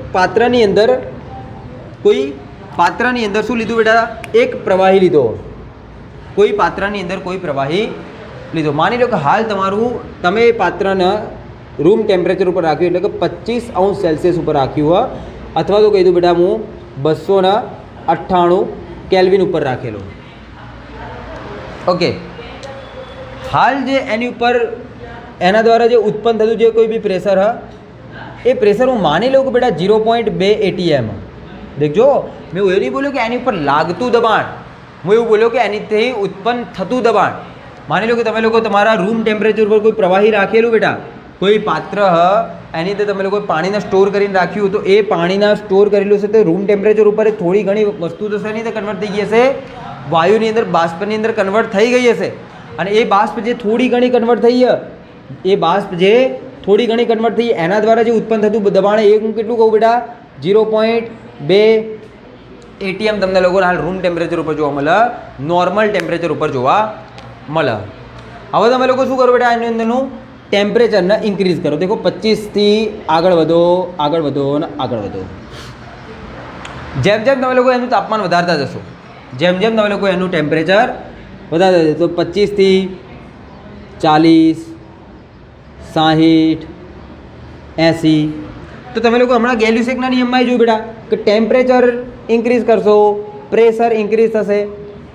પાત્રની અંદર શું લીધું બેટા? એક પ્રવાહી લીધો. કોઈ પાત્રની અંદર કોઈ પ્રવાહી લીધો. માની લો કે હાલ તમારું તમે એ પાત્રને રૂમ ટેમ્પરેચર ઉપર રાખ્યું એટલે કે 25°C ઉપર રાખ્યું હોય, અથવા તો કહી દઉં બેટા હું 298 કેલ્વિન ઉપર રાખેલો. ઓકે, હાલ જે એની ઉપર એના દ્વારા જે ઉત્પન્ન થતું જે કોઈ બી પ્રેશર હ એ પ્રેશર હું માની લઉં કે બેટા 0.2 ATM. દેખજો, મેં એવું નહીં બોલ્યું કે એની ઉપર લાગતું દબાણ, હું એવું બોલ્યો કે એનીથી ઉત્પન્ન થતું દબાણ. માની લો કે તમે લોકો તમારા રૂમ ટેમ્પરેચર ઉપર કોઈ પ્રવાહી રાખેલું બેટા, કોઈ પાત્ર હ એની અંદર તમે લોકો પાણીને સ્ટોર કરીને રાખ્યું, તો એ પાણીના સ્ટોર કરેલું છે તે રૂમ ટેમ્પરેચર ઉપર થોડી ઘણી વસ્તુ તો છે નહીં, તો કન્વર્ટ થઈ ગઈ હશે વાયુની અંદર, બાષ્પની અંદર કન્વર્ટ થઈ ગઈ હશે. અને એ બાષ્પ જે થોડી ઘણી કન્વર્ટ થઈ એ બાષ્પ જે થોડી ઘણી કન્વર્ટ થઈ એના દ્વારા જે ઉત્પન્ન થતું દબાણ એ હું કેટલું કહું બેટા 0.2 ATM તમને લોકોને હાલ રૂમ ટેમ્પરેચર ઉપર જોવા મળે, નોર્મલ ટેમ્પરેચર ઉપર જોવા મળે. હવે તમે લોકો શું કરો બેટા, એની અંદરનું ટેમ્પરેચરને ઇન્ક્રીઝ કરો. દેખો 25થી આગળ વધો અને આગળ વધો. જેમ જેમ તમે લોકો એનું તાપમાન વધારતા જશો, જેમ જેમ તમે લોકો એનું ટેમ્પરેચર વધારતા જશો, તો 25થી 40, 60, 80, તો તમે લોકો હમણાં ગેલ્યુસેકના નિયમમાં જોયું બેટા કે ટેમ્પરેચર ઇન્ક્રીઝ કરશો પ્રેશર ઇન્ક્રીઝ થશે.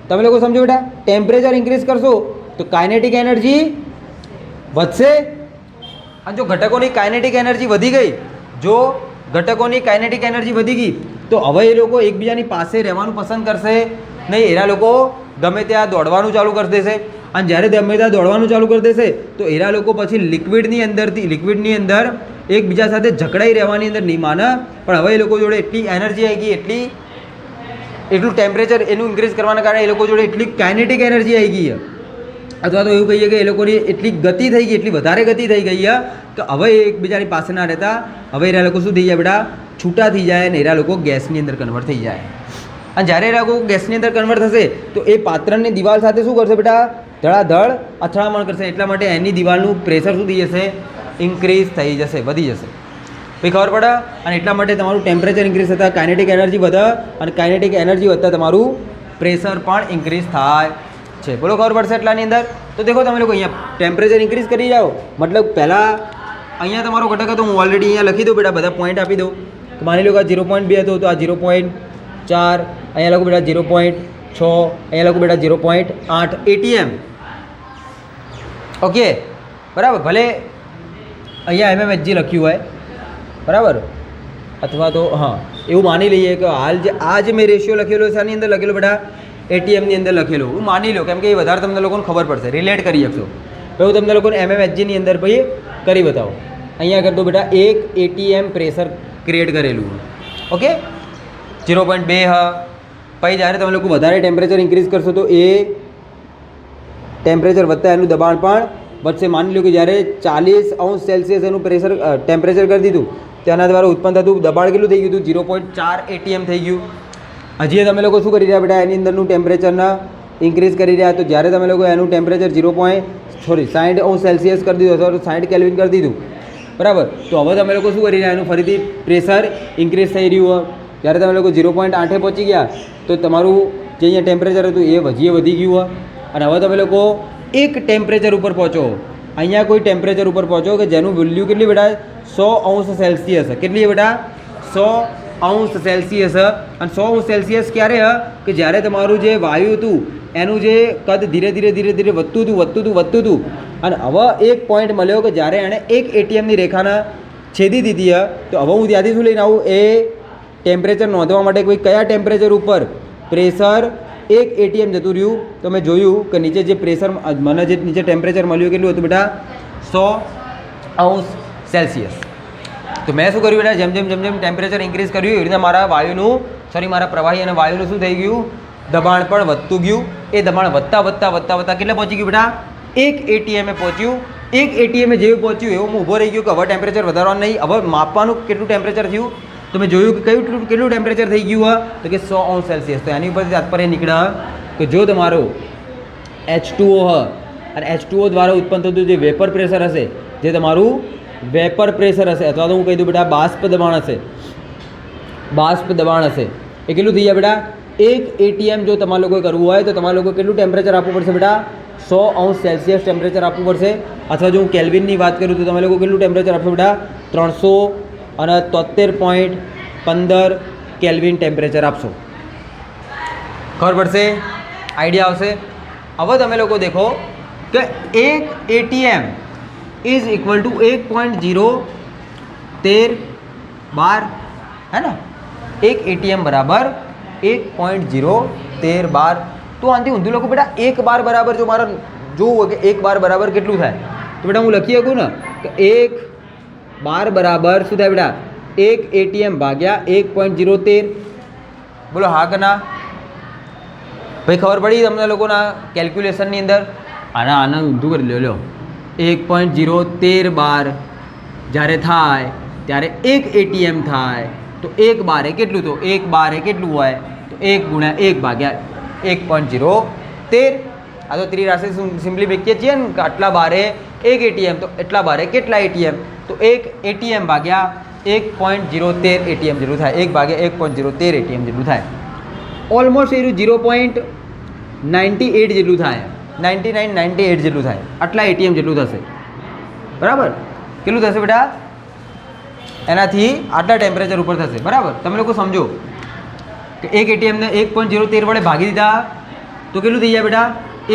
તમે લોકો સમજો બેટા, ટેમ્પરેચર ઇન્ક્રીઝ કરશો તો કાઇનેટિક એનર્જી વધશે. અને જો ઘટકોની કાઇનેટિક એનર્જી વધી ગઈ, જો ઘટકોની કાઇનેટિક એનર્જી વધી ગઈ, તો હવે એ લોકો એકબીજાની પાસે રહેવાનું પસંદ કરશે નહીં. એના લોકો ગમે ત્યાં દોડવાનું ચાલુ કરી દેશે. અને જ્યારે ગમે ત્યાં દોડવાનું ચાલુ કરી દેશે તો એના લોકો પછી લિક્વિડની અંદર એકબીજા સાથે જકડાઈ રહેવાની અંદર નહીં માને. પણ હવે એ લોકો જોડે એટલી એનર્જી આવી ગઈ, એટલું ટેમ્પરેચર એનું ઇન્ક્રીઝ કરવાના કારણે એ લોકો જોડે એટલી કાઇનેટિક એનર્જી આવી ગઈ, અથવા તો એવું કહીએ કે એ લોકોની એટલી ગતિ થઈ ગઈ, એટલી વધારે ગતિ થઈ ગઈ કે હવે એકબીજાની પાસે ના રહેતા, હવે એના લોકો શું થઈ જાય બેટા, છૂટા થઈ જાય અને એના લોકો ગેસની અંદર કન્વર્ટ થઈ જાય. અને જ્યારે એ લોકો ગેસની અંદર કન્વર્ટ થશે તો એ પાત્રની દિવાલ સાથે શું કરશે બેટા, ધડાધડ અથડામણ કરશે. એટલા માટે એની દિવાલનું પ્રેશર શું થઈ જશે, ઇન્ક્રીઝ થઈ જશે, વધી જશે. પછી ખબર પડે. અને એટલા માટે તમારું ટેમ્પરેચર ઇન્ક્રીઝ થતાં કાઇનેટિક એનર્જી વધે, અને કાઇનેટિક એનર્જી વધતા તમારું પ્રેશર પણ ઇન્ક્રીઝ થાય છે. બોલો ખબર પડશે એટલાની અંદર. તો દેખો તમે લોકો અહીંયા ટેમ્પરેચર ઇન્ક્રીઝ કરી જાઓ, મતલબ પહેલાં અહીંયા તમારો ઘટક હતો, હું ઓલરેડી અહીંયા લખી દઉં બેટા, બધા પોઈન્ટ આપી દઉં. તો માની લો કે આ 0.2 હતો, તો આ 0.4, અહીંયા લખું બેટા 0.6, અહીંયા લખું બેટા 0.8 ATM. ઓકે, બરાબર. ભલે અહીંયા mmHg લખ્યું હોય, બરાબર, અથવા તો હા એવું માની લઈએ કે હાલ જે આ જે મેં રેશિયો લખેલો છે આની અંદર લખેલો બેટા ATMની અંદર લખેલો, હું માની લો, કેમ કે એ વધારે તમને લોકોને ખબર પડશે, રિલેટ કરી શકશો. તો હું તમને લોકોને mmHgની અંદર પછી કરી બતાવો. અહીંયા કરતો બેટા 1 ATM પ્રેશર ક્રિએટ કરેલું. ઓકે, 0.2 હ. પછી જ્યારે તમે લોકો વધારે ટેમ્પરેચર ઇન્ક્રીઝ કરશો તો એ ટેમ્પરેચર વધતા એનું દબાણ પણ વધશે. માની લો કે જ્યારે 40°C એનું પ્રેશર ટેમ્પરેચર કરી દીધું, તેના દ્વારા ઉત્પન્ન થતું દબાણ કેટલું થઈ ગયું હતું, 0.4 ATM થઈ ગયું. હજી તમે લોકો શું કરી રહ્યા બેટા, એની અંદરનું ટેમ્પરેચરના ઇન્ક્રીઝ કરી રહ્યા. તો જ્યારે તમે લોકો એનું ટેમ્પરેચર 60°C કરી દીધું, અથવા તો 60 કેલ્વિન કરી દીધું, બરાબર, તો હવે તમે લોકો શું કરી રહ્યા, એનું ફરીથી પ્રેશર ઇન્ક્રીઝ થઈ રહ્યું હોય. જ્યારે તમે લોકો 0.8 પહોંચી ગયા તો તમારું જે અહીંયા ટેમ્પરેચર હતું એ વધી ગયું હોય. અને હવે તમે લોકો એક ટેમ્પરેચર ઉપર પહોંચો, અહીંયા કોઈ ટેમ્પરેચર ઉપર પહોંચો કે જેનું વેલ્યુ કેટલી બેટા 100°C. કેટલી બેટા 100°C. અને 100°C ક્યારે હ કે જ્યારે તમારું જે વાયુ હતું એનું જે કદ ધીરે ધીરે વધતું હતું. અને હવે એક પોઈન્ટ મળ્યો કે જ્યારે એણે એક ATMની રેખાને છેદી દીધી હ. તો હવે હું ત્યાંથી શું લઈને આવું, એ ટેમ્પરેચર નોંધવા માટે કોઈ કયા ટેમ્પરેચર ઉપર પ્રેશર એક ATM જતું રહ્યું. તો મેં જોયું કે નીચે જે પ્રેશર મને જે નીચે ટેમ્પરેચર મળ્યું કેટલું હતું બેટા 100°C. તો મેં શું કર્યું બેટા, જેમ જેમ ટેમ્પરેચર ઇન્ક્રીઝ કર્યું એવી રીતે મારા પ્રવાહી અને વાયુનું શું થઈ ગયું, દબાણ પણ વધતું ગયું. એ દબાણ વધતા કેટલે પહોંચી ગયું બેટા, એક ATM પહોંચ્યું. એક ATM જેવું પહોંચ્યું એવું હું ઊભો રહી ગયો કે હવે ટેમ્પરેચર વધારવાનું નહીં, હવે માપવાનું કેટલું ટેમ્પરેચર થયું. તો મેં જોયું કે કેટલું ટેમ્પરેચર થઈ ગયું હોય, તો કે 100°C. તો એની ઉપરથી તાત્પર્ય નીકળે કે જો તમારો H2O હ અને H2O દ્વારા ઉત્પન્ન થતું જે વેપર પ્રેશર હશે, જે તમારું વેપર પ્રેશર હશે, અથવા તો હું કહી દઉં બેટા બાષ્પ દબાણ હશે, એ કેટલું થઈ જાય બેટા એક એટીએમ જો તમારે લોકોએ કરવું હોય તો તમારે લોકો કેટલું ટેમ્પરેચર આપવું પડશે બેટા? 100° ટેમ્પરેચર આપવું પડશે. અથવા જો હું કેલ્વિનની વાત કરું તો તમે લોકો કેટલું ટેમ્પરેચર આપશો બેટા? 373.15 કેલ્વિન ટેમ્પરેચર આપશો. ખબર પડશે? આઈડિયા આવશે? હવે તમે લોકો દેખો કે એક એટીએમ ઇઝ ઇક્વલ ટુ 1.013 है ना? एक एटीएम बराबर 1.013 तो आंधी ऊंधू लोग बेटा एक बार बराबर जो मारा जो कि एक बार बराबर કેટલું થાય તો બેટા હું લખી શકું ને કે એક બાર બરાબર શું થાય બેટા? એક એટીએમ ભાગ્યા 1.013. બોલો હા કે ના? ભાઈ ખબર પડી તમને લોકોના કેલ્ક્યુલેશનની અંદર? આના ઊંધું કરી લો. 1.013 બાર જ્યારે થાય ત્યારે એક એટીએમ થાય તો એક બારે કેટલું? તો એક બારે કેટલું હોય? તો 1 ગુણ્યા 1 ભાગ્યા 1.013. આ તો ત્રિરાશિ સિમ્પલી મૂકીએ છીએ ને કે આટલા બારે એક એટીએમ તો એટલા બારે કેટલા એટીએમ? તો એક એટીએમ ભાગ્યા 1.013 એટીએમ જેટલું થાય. 1 ભાગ્યા 1.013 એટીએમ જેટલું થાય. ઓલમોસ્ટ એનું 0.98 જેટલું થાય. 98 જેટલું થાય. આટલા એટીએમ જેટલું થશે. બરાબર? કેટલું થશે બેટા? એનાથી આટલા ટેમ્પરેચર ઉપર થશે. બરાબર? તમે લોકો સમજો કે એક એટીએમને 1.013 વડે ભાગી દીધા તો કેટલું થઈ જાય બેટા?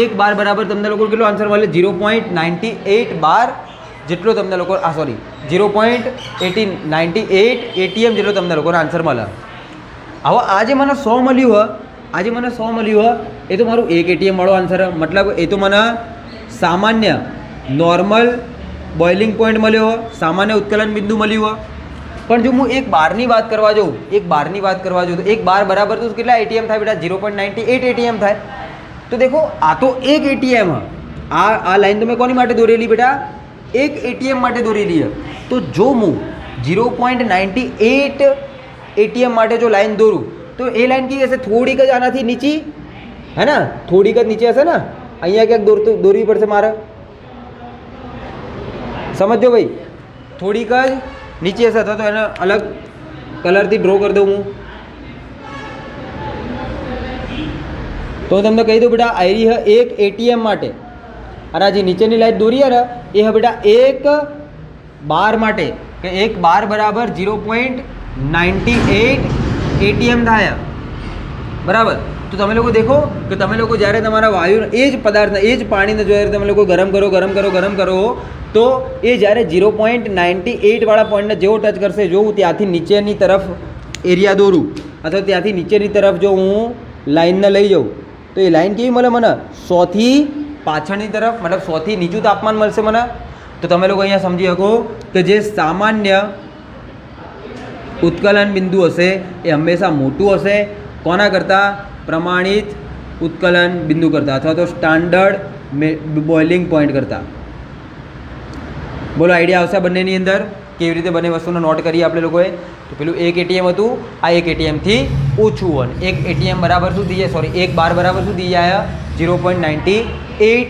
એક બાર બરાબર તમને લોકો કેટલો આન્સર મળે? 0.98 બાર જેટલો તમને લોકો 0.98 એટીએમ જેટલો તમને લોકોનો આન્સર મળે. હવે આજે મને 100 મળ્યું હોય એ તો મારું એક એટીએમ વાળો આન્સર. મતલબ એ તો મને સામાન્ય નોર્મલ બોઇલિંગ પોઈન્ટ મળ્યો, સામાન્ય ઉત્કલન બિંદુ મળ્યું હોય. પણ જો હું એક બારની વાત કરવા જાઉં તો એક બાર બરાબર તો કેટલા એટીએમ થાય બેટા? 0.98 એટીએમ થાય. તો દેખો આ તો એક એટીએમ. આ લાઈન તો મેં કોની માટે દોરેલી બેટા? એક એટીએમ માટે દોરેલી છે. તો જો હું 0.98 એટીએમ માટે જો લાઈન દોરું તો એ લાઈન કેવી હશે? થોડીક જ આનાથી નીચી, હે ને? થોડીક જ નીચે હશે ને? અહીંયા ક્યાંક દોરવી પડશે મારે. સમજો ભાઈ, થોડીક જ નીચે હશે અથવા તો એને અલગ કલરથી ડ્રો કરી દઉં હું. તો તમને કહી દઉં બેટા આયરી હ એક એટીએમ માટે અને જે નીચેની લાઈન દોરી ને એ હ બેટા એક બાર માટે કે એક બાર બરાબર 0.98 એટીએમ થાય. બરાબર? તો તમે લોકો દેખો કે તમે લોકો જ્યારે તમારા વાયુ એ જ પદાર્થને એ જ પાણીને જ્યારે તમે લોકો ગરમ કરો તો એ જ્યારે 0.98 વાળા પોઈન્ટને જેવો ટચ કરશે, જો હું ત્યાંથી નીચેની તરફ એરિયા દોરું અથવા ત્યાંથી નીચેની તરફ જો હું લાઈનને લઈ જાઉં તો એ લાઈન કેવી મળે મને? 100થી પાછળની તરફ, મતલબ 100થી નીચું તાપમાન મળશે મને. તો તમે લોકો અહીંયા સમજી શકો કે જે સામાન્ય ઉત્કલન બિંદુ હશે એ હંમેશા મોટું હશે કોના કરતાં? પ્રમાણિત ઉત્કલન બિંદુ કરતાં અથવા તો સ્ટાન્ડર્ડ બોઇલિંગ પોઈન્ટ કરતાં. બોલો આઈડિયા આવશે બંનેની અંદર? કેવી રીતે બંને વસ્તુને નોટ કરીએ આપણે લોકોએ? તો પેલું એક એટીએમ હતું, આ એક એટીએમથી ઓછું હોય. એક એટીએમ બરાબર શું થઈ જાય? એક બાર બરાબર શું થઈ જાય? 0.98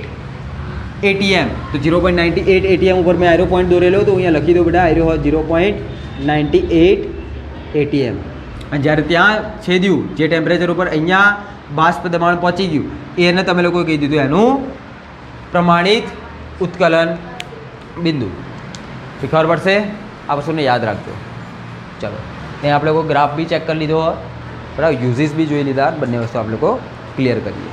એટીએમ. તો 0.98 એટીએમ ઉપર મેં આયરો પોઈન્ટ દોરેલો તો અહીંયા લખી દો બેટા આયરો હોય 0.98 એટીએમ. અને જ્યારે ત્યાં છેદ્યું જે ટેમ્પરેચર ઉપર અહીંયા બાષ્પ દબાણ પહોંચી ગયું એને તમે લોકોએ કહી દીધું એનું પ્રમાણિત ઉત્કલન બિંદુ. ખબર પડશે? આ વસ્તુને યાદ રાખજો. ચાલો, ને આપણે લોકો ગ્રાફ બી ચેક કરી લીધો, બરાબર? યુઝીસ બી જોઈ લીધા. બંને વસ્તુ આપણે લોકો ક્લિયર કરીએ.